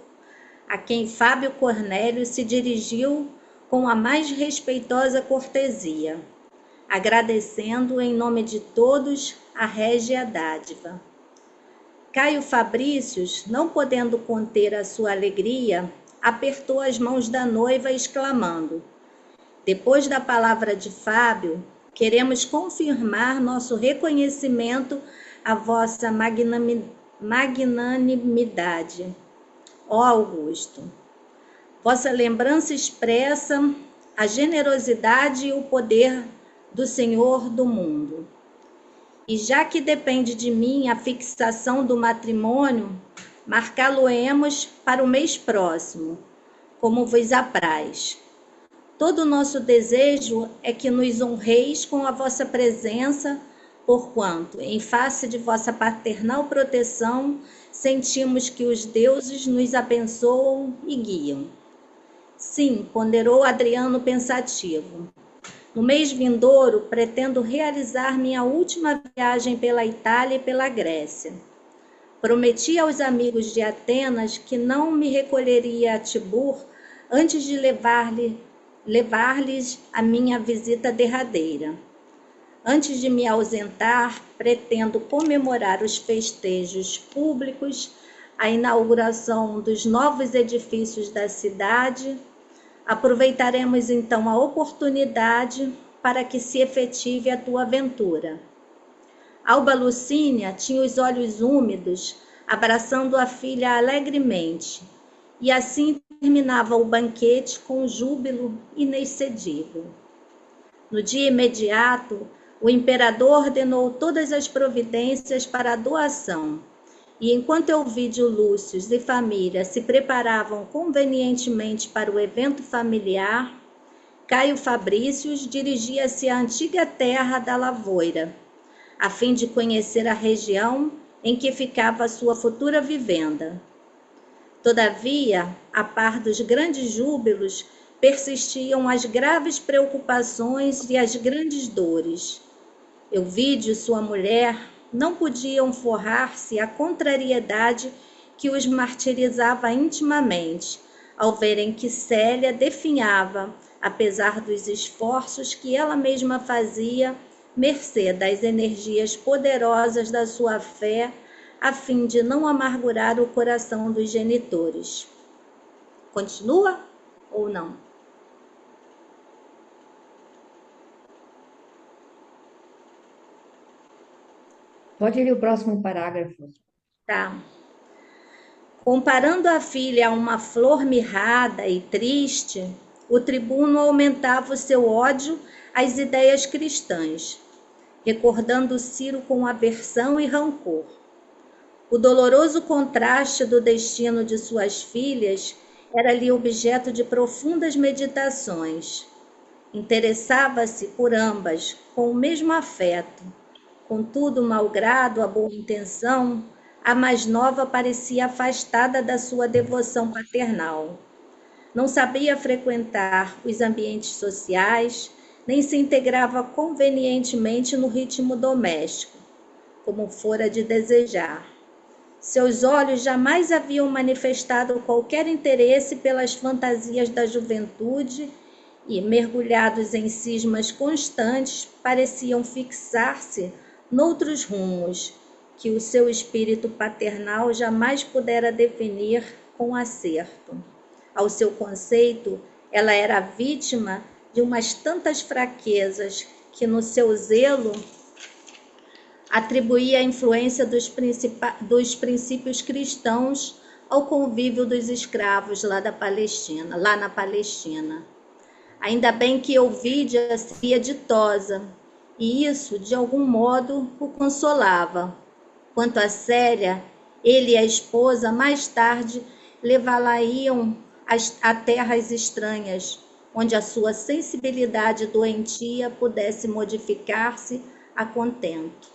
a quem Fábio Cornélio se dirigiu com a mais respeitosa cortesia, agradecendo em nome de todos a régia dádiva. Caio Fabrícios, não podendo conter a sua alegria, apertou as mãos da noiva, exclamando: depois da palavra de Fábio, queremos confirmar nosso reconhecimento à vossa magnanimidade. Ó Augusto, vossa lembrança expressa a generosidade e o poder do Senhor do mundo. E já que depende de mim a fixação do matrimônio, marcá-lo-emos para o mês próximo, como vos apraz. Todo o nosso desejo é que nos honreis com a vossa presença, porquanto, em face de vossa paternal proteção, sentimos que os deuses nos abençoam e guiam. Sim, ponderou Adriano pensativo. No mês vindouro, pretendo realizar minha última viagem pela Itália e pela Grécia. Prometi aos amigos de Atenas que não me recolheria a Tibur antes de levar-lhes a minha visita derradeira. Antes de me ausentar, pretendo comemorar os festejos públicos, a inauguração dos novos edifícios da cidade. Aproveitaremos então a oportunidade para que se efetive a tua aventura. Alba Lucínia tinha os olhos úmidos, abraçando a filha alegremente, e assim terminava o banquete com um júbilo inexcedível. No dia imediato, o imperador ordenou todas as providências para a doação, e enquanto Elvídio, Lúcio e família se preparavam convenientemente para o evento familiar, Caio Fabrícios dirigia-se à antiga terra da Lavoira, a fim de conhecer a região em que ficava sua futura vivenda. Todavia, a par dos grandes júbilos, persistiam as graves preocupações e as grandes dores. Elvídio e sua mulher não podiam forrar-se à contrariedade que os martirizava intimamente, ao verem que Célia definhava, apesar dos esforços que ela mesma fazia, mercê das energias poderosas da sua fé, a fim de não amargurar o coração dos genitores. Continua ou não? Pode ler o próximo parágrafo. Tá. Comparando a filha a uma flor mirrada e triste, o tribuno aumentava o seu ódio às ideias cristãs, recordando Ciro com aversão e rancor. O doloroso contraste do destino de suas filhas era-lhe objeto de profundas meditações. Interessava-se por ambas com o mesmo afeto. Contudo, malgrado a boa intenção, a mais nova parecia afastada da sua devoção paternal. Não sabia frequentar os ambientes sociais, nem se integrava convenientemente no ritmo doméstico, como fora de desejar. Seus olhos jamais haviam manifestado qualquer interesse pelas fantasias da juventude e, mergulhados em cismas constantes, pareciam fixar-se noutros rumos que o seu espírito paternal jamais pudera definir com acerto. Ao seu conceito, ela era vítima de umas tantas fraquezas que, no seu zelo, atribuía a influência dos princípios cristãos ao convívio dos escravos lá na Palestina. Ainda bem que Elvídia seria ditosa, e isso, de algum modo, o consolava. Quanto a Célia, ele e a esposa, mais tarde, levá-la-iam a terras estranhas, onde a sua sensibilidade doentia pudesse modificar-se a contento.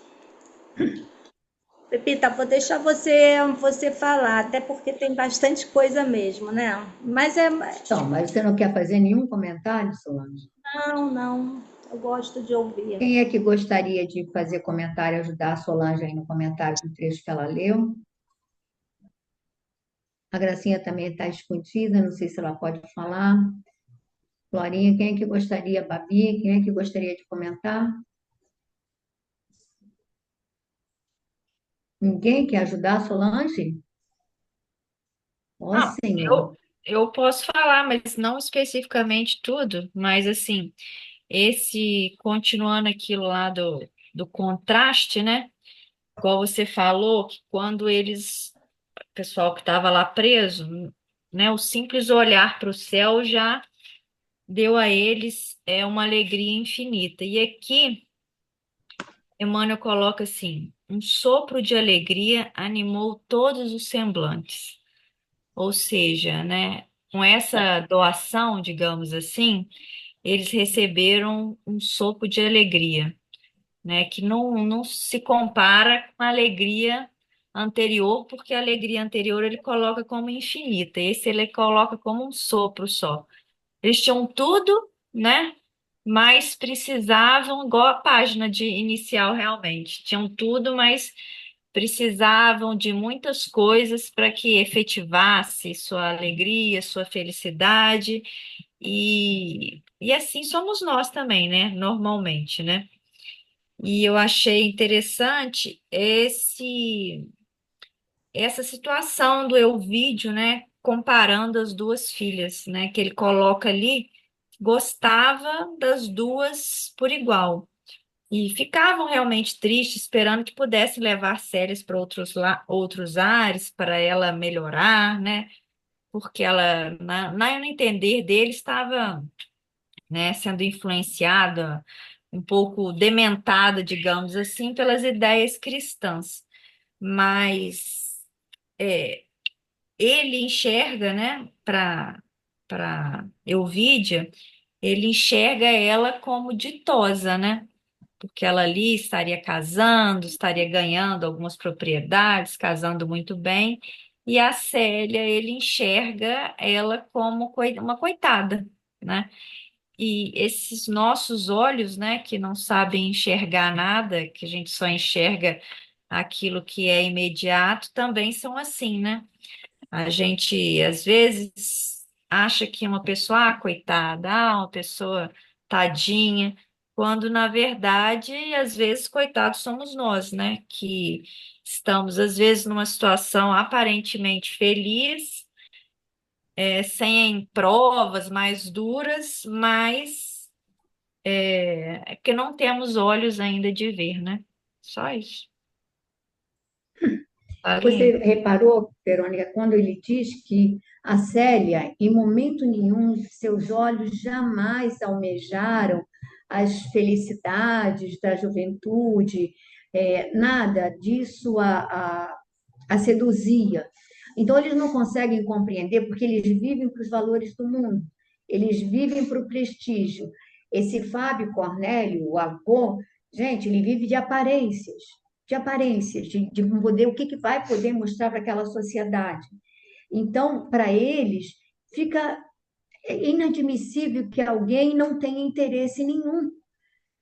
Pepita, vou deixar você falar, até porque tem bastante coisa mesmo, né? Mas Então, mas você não quer fazer nenhum comentário, Solange? não, não, eu gosto de ouvir. Quem é que gostaria de fazer comentário, ajudar a Solange aí no comentário do trecho que ela leu? A Gracinha também está escondida, não sei se ela pode falar. Florinha, quem é que gostaria? Babi, quem é que gostaria de comentar? Ninguém quer ajudar a Solange? Ó, Não, Senhor. eu posso falar, mas não especificamente tudo, mas assim, continuando aquilo lá do contraste, né? Igual você falou, que quando o pessoal que estava lá preso, né, o simples olhar para o céu já deu a eles uma alegria infinita. E aqui, Emmanuel coloca assim: um sopro de alegria animou todos os semblantes. Ou seja, né, com essa doação, digamos assim, eles receberam um sopro de alegria, né, que não se compara com a alegria anterior, porque a alegria anterior ele coloca como infinita, esse ele coloca como um sopro só. Eles tinham tudo, né? Mas precisavam, igual a página de inicial realmente, tinham tudo, mas precisavam de muitas coisas para que efetivasse sua alegria, sua felicidade, e assim somos nós também, né? Normalmente, né? E eu achei interessante essa situação do Elvídio, né, comparando as duas filhas, né, que ele coloca ali, gostava das duas por igual. E ficavam realmente tristes, esperando que pudesse levar Séries para outros ares, para ela melhorar, né? Porque ela, no entender dele, estava, né, sendo influenciada, um pouco dementada, digamos assim, pelas ideias cristãs. Mas é, ele enxerga, né, para Euvídia, ele enxerga ela como ditosa, né? Porque ela ali estaria casando, estaria ganhando algumas propriedades, casando muito bem, e a Célia, ele enxerga ela como uma coitada, né? E esses nossos olhos, né, que não sabem enxergar nada, que a gente só enxerga aquilo que é imediato, também são assim, né? A gente, às vezes, acha que uma pessoa, coitada, uma pessoa tadinha, quando, na verdade, às vezes, coitados somos nós, né? Que estamos, às vezes, numa situação aparentemente feliz, sem provas mais duras, mas é que não temos olhos ainda de ver, né? Só isso. Você Sabe? reparou, Verônica, quando ele diz que a Célia, em momento nenhum, seus olhos jamais almejaram as felicidades da juventude, nada disso a seduzia. Então, eles não conseguem compreender porque eles vivem para os valores do mundo, eles vivem para o prestígio. Esse Fábio Cornélio, o avô, gente, ele vive de aparências, de poder, o que, que vai poder mostrar para aquela sociedade. Então, para eles, fica inadmissível que alguém não tenha interesse nenhum,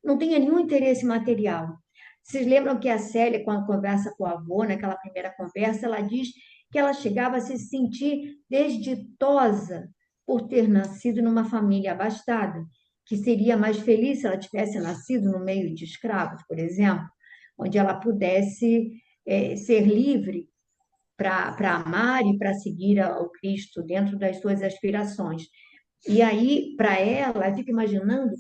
não tenha nenhum interesse material. Vocês lembram que a Célia, quando conversa com o avô, naquela primeira conversa, ela diz que ela chegava a se sentir desditosa por ter nascido numa família abastada, que seria mais feliz se ela tivesse nascido no meio de escravos, por exemplo, onde ela pudesse ser livre para amar e para seguir ao Cristo dentro das suas aspirações. E aí, para ela, eu fico imaginando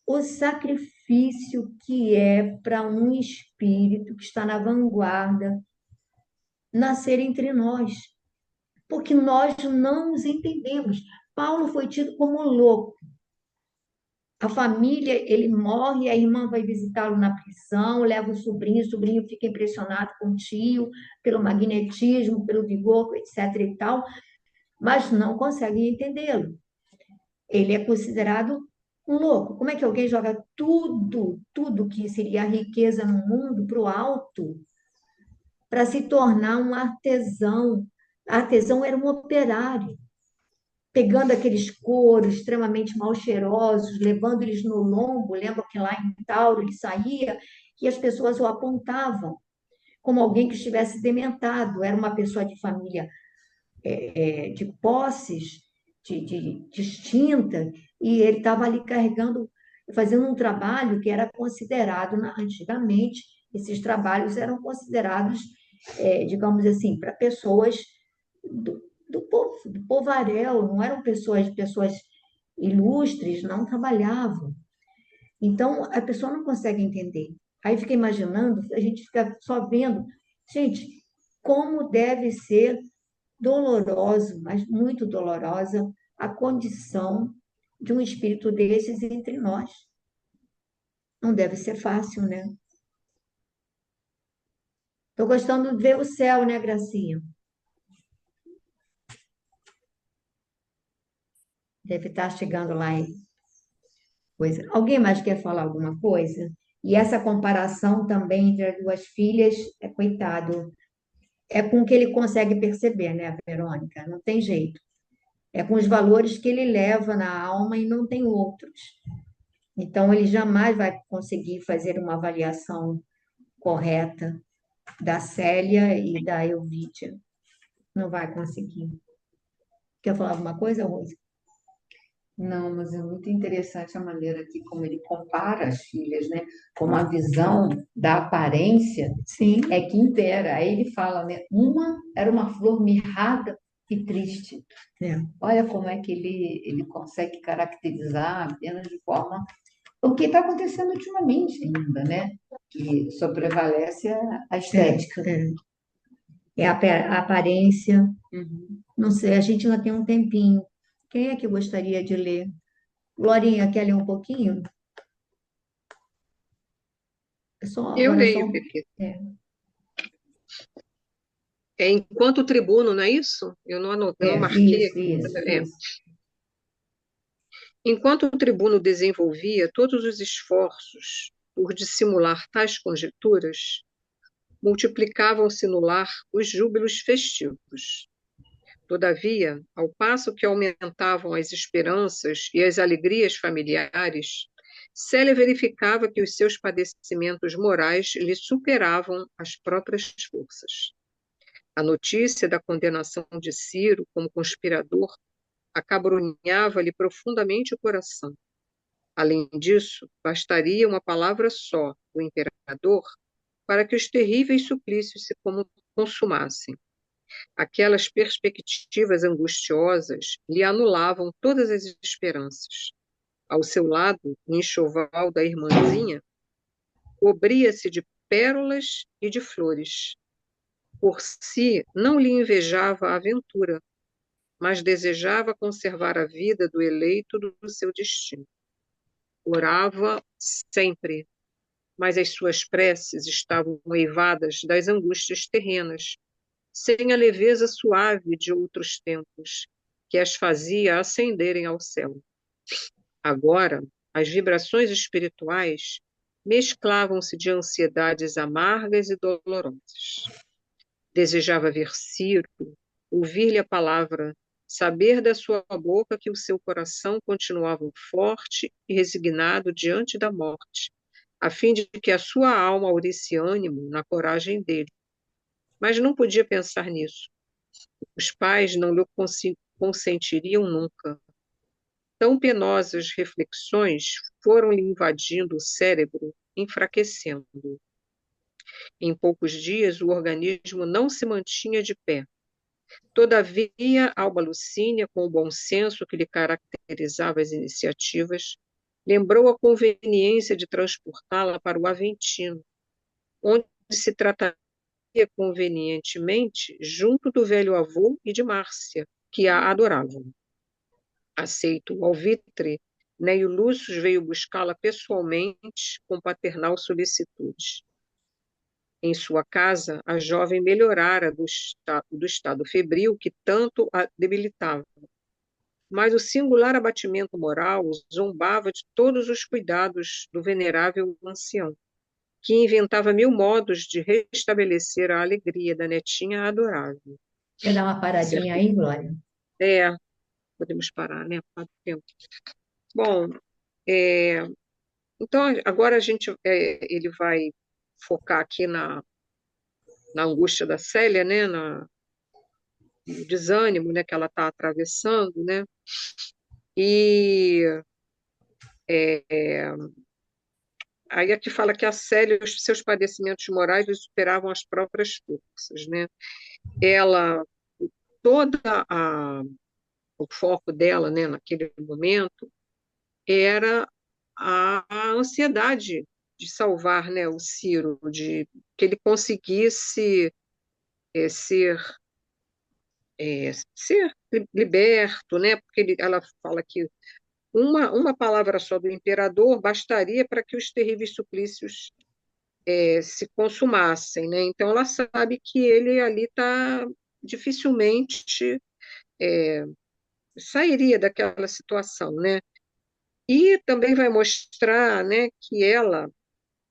o sacrifício que é para um espírito que está na vanguarda nascer entre nós, porque nós não nos entendemos. Paulo foi tido como louco. A família, ele morre, a irmã vai visitá-lo na prisão, leva o sobrinho fica impressionado com o tio, pelo magnetismo, pelo vigor, etc. e tal, mas não consegue entendê-lo. Ele é considerado Um louco. Como é que alguém joga tudo que seria a riqueza no mundo para o alto para se tornar um artesão? Artesão era um operário, pegando aqueles couros extremamente mal cheirosos, levando eles no lombo. Lembra que lá em Tauro ele saía e as pessoas o apontavam como alguém que estivesse dementado. Era uma pessoa de família de posses distinta, e ele estava ali carregando, fazendo um trabalho que era considerado, antigamente, esses trabalhos eram considerados, digamos assim, para pessoas do povaréu, não eram pessoas ilustres, não trabalhavam. Então, a pessoa não consegue entender. Aí fica imaginando, a gente fica só vendo, gente, como deve ser doloroso, mas muito dolorosa, a condição de um espírito desses entre nós. Não deve ser fácil, né? Estou gostando de ver o céu, né, Gracinha? Deve estar chegando lá em coisa. Alguém mais quer falar alguma coisa? E essa comparação também entre as duas filhas, coitado, é com o que ele consegue perceber, né, Verônica? Não tem jeito. É com os valores que ele leva na alma e não tem outros. Então, ele jamais vai conseguir fazer uma avaliação correta da Célia e da Elvídia. Não vai conseguir. Quer falar alguma coisa, Rose? Não, mas é muito interessante a maneira que como ele compara as filhas, né? Como a visão da aparência Sim. é que impera. Aí ele fala, né? Uma era uma flor mirrada e triste. É. Olha como é que ele consegue caracterizar apenas de forma... O que está acontecendo ultimamente ainda, né? Que só prevalece a estética. É a aparência. Uhum. Não sei, a gente ainda tem um tempinho. Quem é que gostaria de ler? Glorinha, quer ler um pouquinho? Eu Agora leio, Pepita. é, Enquanto tribuno, não é isso? Eu não marquei isso, aqui. isso. Enquanto o tribuno desenvolvia todos os esforços por dissimular tais conjecturas, multiplicavam-se no lar os júbilos festivos. Todavia, ao passo que aumentavam as esperanças e as alegrias familiares, Célia verificava que os seus padecimentos morais lhe superavam as próprias forças. A notícia da condenação de Ciro como conspirador acabrunhava-lhe profundamente o coração. Além disso, bastaria uma palavra só do imperador para que os terríveis suplícios se consumassem. Aquelas perspectivas angustiosas lhe anulavam todas as esperanças. Ao seu lado, o enxoval da irmãzinha cobria-se de pérolas e de flores. Por si, não lhe invejava a aventura, mas desejava conservar a vida do eleito do seu destino. Orava sempre, mas as suas preces estavam eivadas das angústias terrenas, sem a leveza suave de outros tempos, que as fazia ascenderem ao céu. Agora, as vibrações espirituais mesclavam-se de ansiedades amargas e dolorosas. Desejava ver Ciro, ouvir-lhe a palavra, saber da sua boca que o seu coração continuava forte e resignado diante da morte, a fim de que a sua alma aurisse ânimo na coragem dele. Mas não podia pensar nisso. Os pais não lhe consentiriam nunca. Tão penosas reflexões foram-lhe invadindo o cérebro, enfraquecendo. Em poucos dias, o organismo não se mantinha de pé. Todavia, Alba Lucínia, com o bom senso que lhe caracterizava as iniciativas, lembrou a conveniência de transportá-la para o Aventino, onde se trataria convenientemente junto do velho avô e de Márcia, que a adoravam. Aceito o alvitre, Neio Lúcio veio buscá-la pessoalmente com paternal solicitude. Em sua casa, a jovem melhorara do estado febril que tanto a debilitava. mas o singular abatimento moral zombava de todos os cuidados do venerável ancião, que inventava mil modos de restabelecer a alegria da netinha adorável. Quer dar uma paradinha Certo? aí, Glória? É, podemos parar, né? Por causa do tempo. Bom, é, então agora ele vai focar aqui na angústia da Célia, né? No desânimo, né? Que ela está atravessando, né? E é, aí aqui fala que a Célia, os seus padecimentos morais lhe superavam as próprias forças, né? Ela, toda o foco dela, né, naquele momento, era a ansiedade de salvar, né, o Ciro, de que ele conseguisse é, ser ser liberto, né? Porque ela fala que uma palavra só do imperador bastaria para que os terríveis suplícios se consumassem, né? Então ela sabe que ele ali está dificilmente sairia daquela situação, né? E também vai mostrar, né, que ela,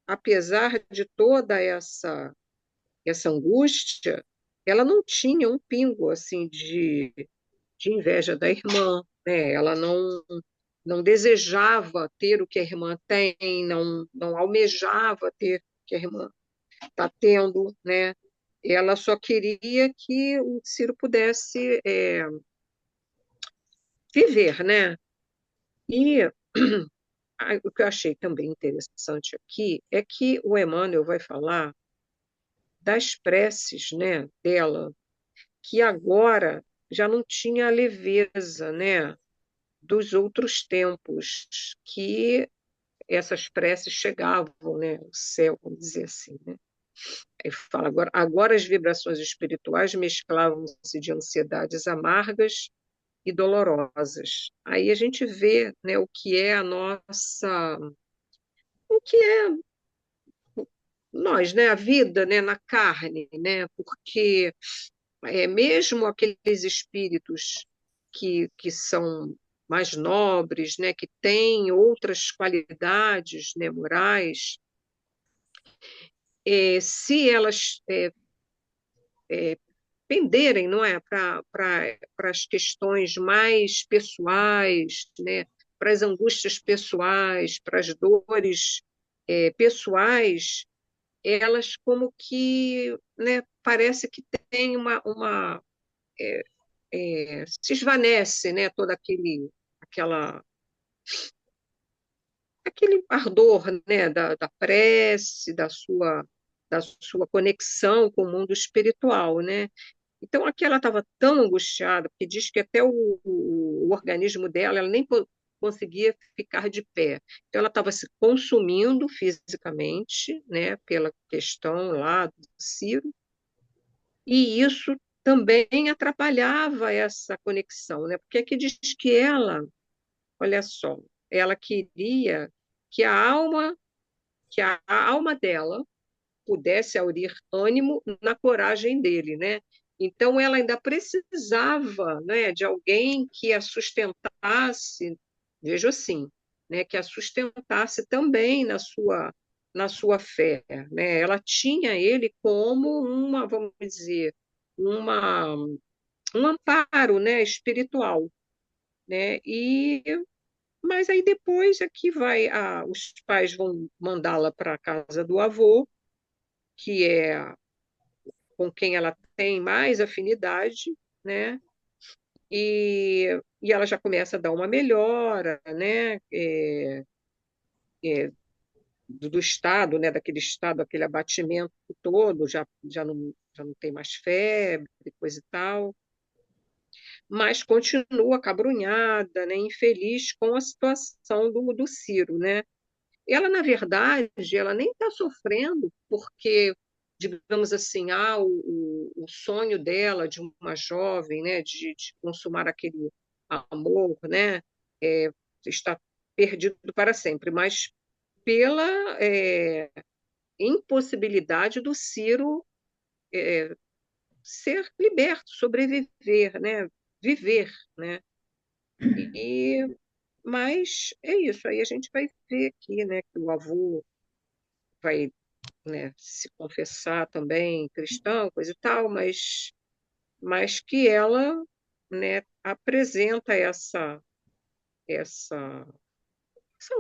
apesar de toda essa angústia, ela não tinha um pingo assim de inveja da irmã, né? Ela não desejava ter o que a irmã tem, não almejava ter o que a irmã está tendo, né? Ela só queria que o Ciro pudesse viver, né? E o que eu achei também interessante aqui é que o Emmanuel vai falar das preces, né, dela, que agora já não tinha a leveza, né, dos outros tempos, que essas preces chegavam, né, ao céu, vamos dizer assim, né? Aí fala, agora as vibrações espirituais mesclavam-se de ansiedades amargas e dolorosas. Aí a gente vê, né, o que é a nossa, o que é nós, né, a vida, né, na carne, né, porque mesmo aqueles espíritos que são mais nobres, né, que têm outras qualidades, né, morais, se elas penderem, não é, para as questões mais pessoais, né, para as angústias pessoais, para as dores pessoais, elas como que, né, parece que tem se esvanece, né, todo aquela, aquele ardor, né, da prece, da sua conexão com o mundo espiritual, né? Então, aqui ela estava tão angustiada, porque diz que até o organismo dela, ela nem conseguia ficar de pé. Então, ela estava se consumindo fisicamente, né, pela questão lá do Ciro, e isso também atrapalhava essa conexão, né? Porque aqui diz que ela, olha só, ela queria que a alma dela pudesse aurir ânimo na coragem dele, né? Então ela ainda precisava, né, de alguém que a sustentasse, vejo assim, né, que a sustentasse também na sua fé, né? Ela tinha ele como vamos dizer, uma um amparo, né, espiritual, né? Mas aí depois aqui os pais vão mandá-la para a casa do avô, que é com quem ela tem mais afinidade, né? E ela já começa a dar uma melhora, né? É, do estado, né? Daquele estado, aquele abatimento todo, já não tem mais febre, coisa e tal, mas continua acabrunhada, né? Infeliz com a situação do Ciro, né? Ela, na verdade, ela nem está sofrendo porque, digamos assim, o sonho dela de uma jovem, né, de consumar aquele amor, né, é, está perdido para sempre, mas pela impossibilidade do Ciro ser liberto, sobreviver, né, viver, né? E, mas é isso, aí a gente vai ver aqui, né, que o avô vai, né, se confessar também cristão, coisa e tal, mas que ela, né, apresenta essa, essa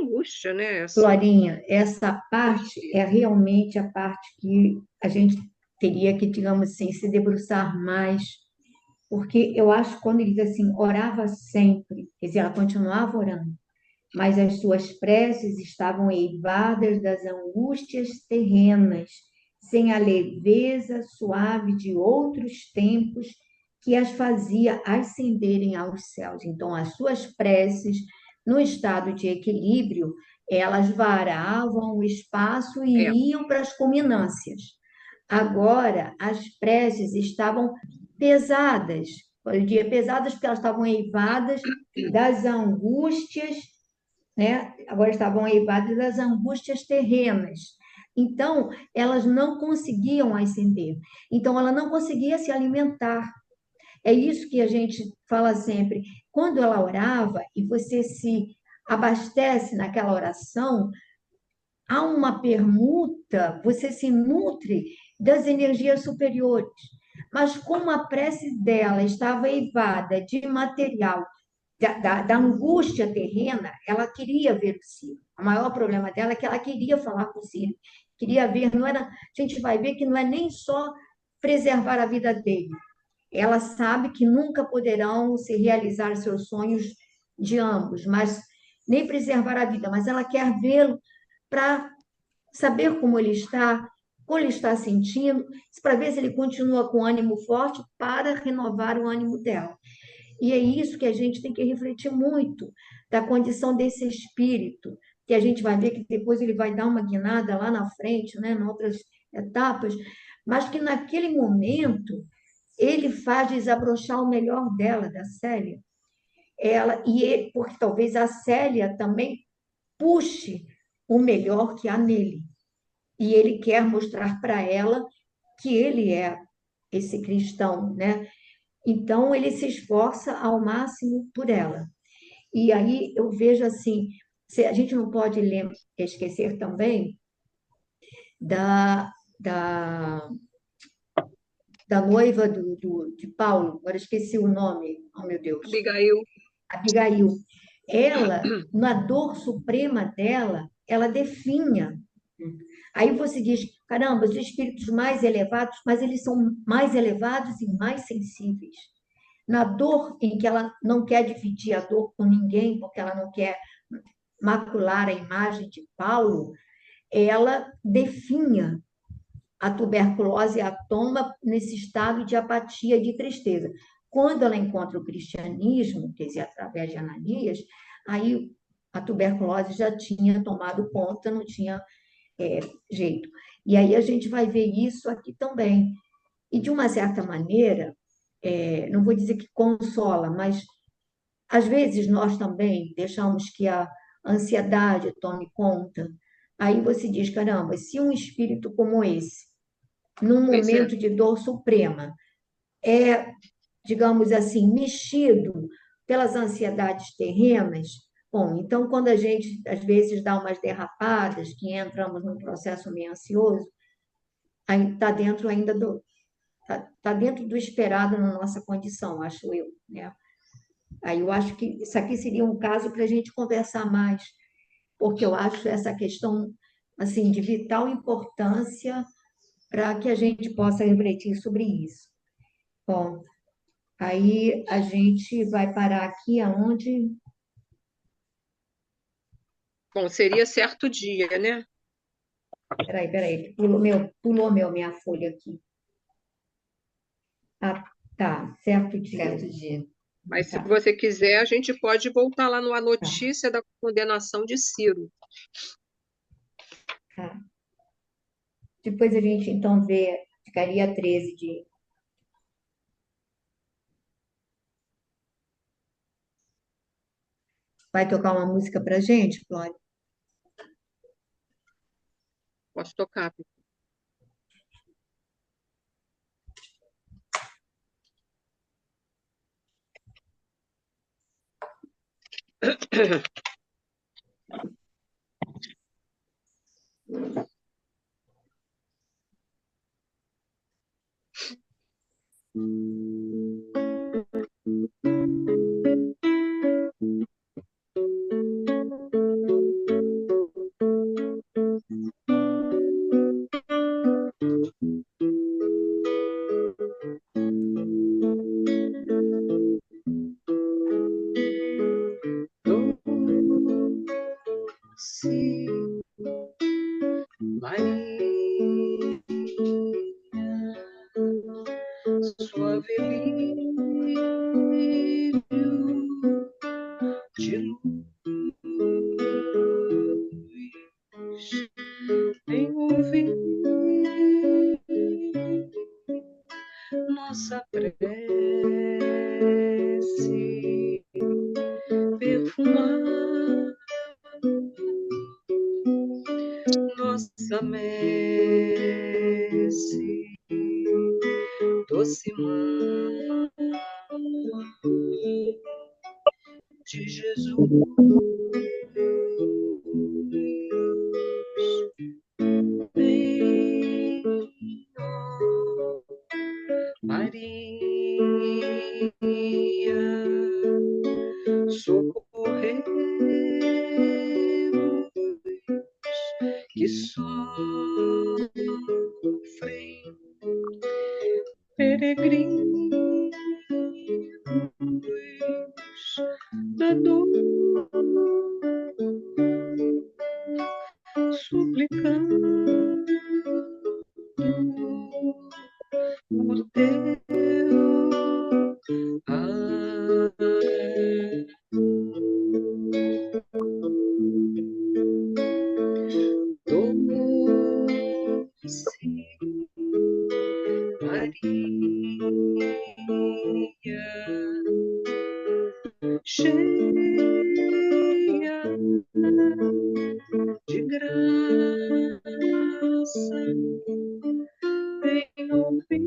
angústia, né, essa, Florinha, essa parte é realmente a parte que a gente teria que, digamos assim, se debruçar mais, porque eu acho que quando ele diz assim, orava sempre, quer dizer, ela continuava orando, mas as suas preces estavam eivadas das angústias terrenas, sem a leveza suave de outros tempos que as fazia ascenderem aos céus. Então, as suas preces, no estado de equilíbrio, elas varavam o espaço é, e iam para as culminâncias. Agora, as preces estavam pesadas. Eu diria pesadas porque elas estavam eivadas das angústias, né? Agora estavam eivadas das angústias terrenas. Então, elas não conseguiam ascender. Então, ela não conseguia se alimentar. É isso que a gente fala sempre. Quando ela orava e você se abastece naquela oração, há uma permuta, você se nutre das energias superiores. Mas como a prece dela estava eivada de material da angústia terrena, ela queria ver o Ciro. O maior problema dela é que ela queria falar com o Ciro, queria ver, não era, a gente vai ver que não é nem só preservar a vida dele. Ela sabe que nunca poderão se realizar seus sonhos de ambos, mas nem preservar a vida, mas ela quer vê-lo para saber como ele está sentindo, para ver se ele continua com ânimo forte para renovar o ânimo dela. E é isso que a gente tem que refletir muito da condição desse espírito, que a gente vai ver que depois ele vai dar uma guinada lá na frente, né, em outras etapas, mas que naquele momento ele faz desabrochar o melhor dela, da Célia. Porque talvez a Célia também puxe o melhor que há nele. E ele quer mostrar para ela que ele é esse cristão, né? Então ele se esforça ao máximo por ela. E aí eu vejo assim, a gente não pode esquecer também da, da, da noiva de Paulo, agora esqueci o nome, oh meu Deus, Abigail, Abigail. Ela, na dor suprema dela, ela definha. Aí você diz, caramba, os espíritos mais elevados, mas eles são mais elevados e mais sensíveis. Na dor em que ela não quer dividir a dor com ninguém, porque ela não quer macular a imagem de Paulo, ela definha a tuberculose e a toma nesse estado de apatia e de tristeza. Quando ela encontra o cristianismo, quer dizer, através de Ananias, aí a tuberculose já tinha tomado conta, não tinha jeito. E aí a gente vai ver isso aqui também. E de uma certa maneira, não vou dizer que consola, mas às vezes nós também deixamos que a ansiedade tome conta. Aí você diz, caramba, se um espírito como esse, num pois é, momento de dor suprema, é, digamos assim, mexido pelas ansiedades terrenas, bom, então quando a gente às vezes dá umas derrapadas, que entramos num processo meio ansioso, aí está dentro ainda tá dentro do esperado na nossa condição, acho eu, né? Aí eu acho que isso aqui seria um caso para a gente conversar mais, porque eu acho essa questão assim de vital importância para que a gente possa refletir sobre isso. Bom, aí a gente vai parar aqui aonde? bom, seria certo dia, né? Peraí, minha folha aqui. Ah, tá, certo dia. Certo dia. Mas se Tá, você quiser, a gente pode voltar lá na tá, notícia da condenação de Ciro. tá. Depois a gente então vê, ficaria 13 de. Vai tocar uma música pra gente, Flávia? Posso tocar? Doce Maria, suave lírio de luz, vem ouvir nossa prece, perfumar nossa messe, doce mãe de Jesus. Vem, ó Maria, socorremos que sofrem peregrinos da dor, suplicando por teu amor. Doce Maria, cheia de graça, vem ouvir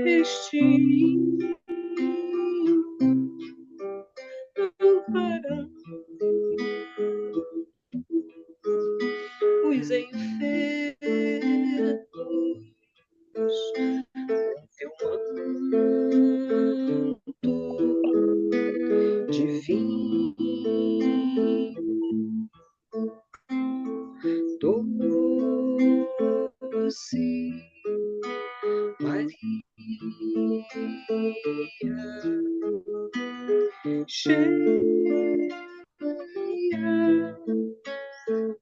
este hino, amparando os enfermos, teu manto divino, doce Maria, cheia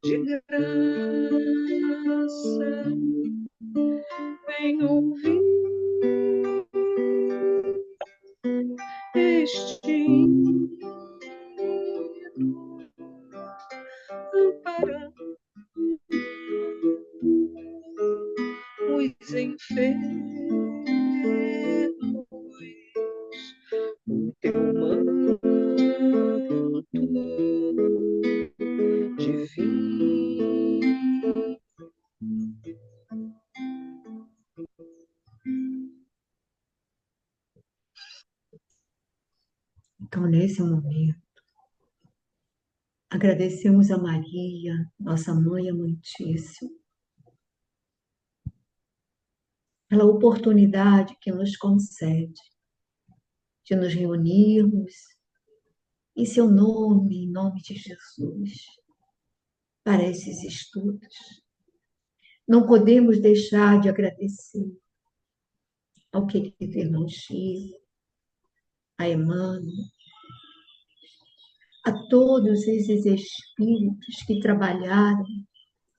de graça, vem ouvir este hino, amparando os enfermos, o teu manto divino. Então, nesse momento, agradecemos a Maria, nossa Mãe Amantíssima, pela oportunidade que nos concede de nos reunirmos em seu nome, em nome de Jesus, para esses estudos. Não podemos deixar de agradecer ao querido irmão Chico, a Emmanuel, a todos esses espíritos que trabalharam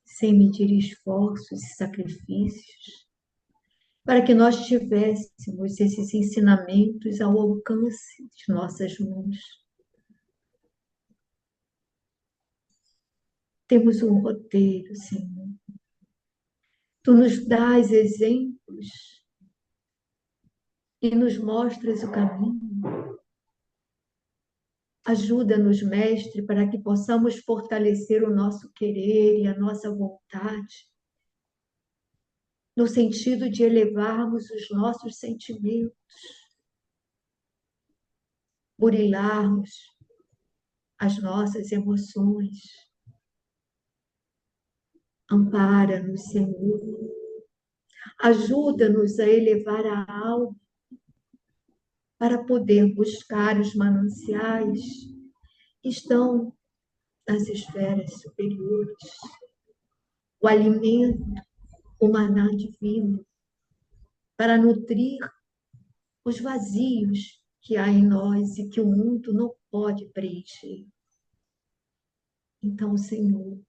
sem medir esforços e sacrifícios, para que nós tivéssemos esses ensinamentos ao alcance de nossas mãos. Temos um roteiro, Senhor. Tu nos dás exemplos e nos mostras o caminho. Ajuda-nos, Mestre, para que possamos fortalecer o nosso querer e a nossa vontade, no sentido de elevarmos os nossos sentimentos, burilarmos as nossas emoções. Ampara-nos, Senhor. Ajuda-nos a elevar a alma para poder buscar os mananciais que estão nas esferas superiores, o alimento, o maná divino, para nutrir os vazios que há em nós e que o mundo não pode preencher. Então, Senhor,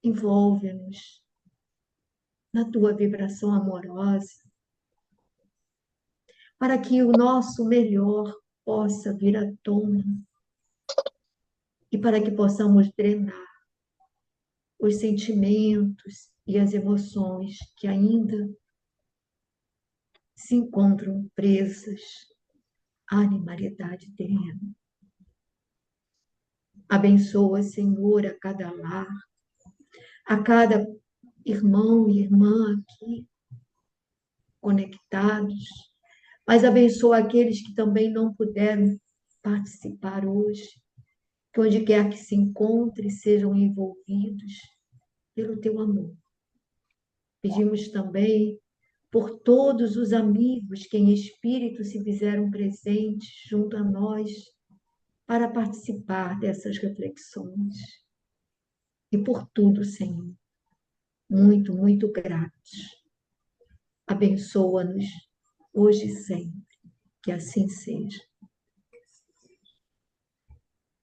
envolve-nos na tua vibração amorosa, para que o nosso melhor possa vir à tona e para que possamos drenar os sentimentos e as emoções que ainda se encontram presas à animalidade terrena. Abençoa, Senhor, a cada lar, a cada irmão e irmã aqui conectados, mas abençoa aqueles que também não puderam participar hoje, que onde quer que se encontre sejam envolvidos pelo teu amor. Pedimos também por todos os amigos que em espírito se fizeram presentes junto a nós para participar dessas reflexões. E por tudo, Senhor, muito, muito gratos. Abençoa-nos hoje e sempre, que assim seja.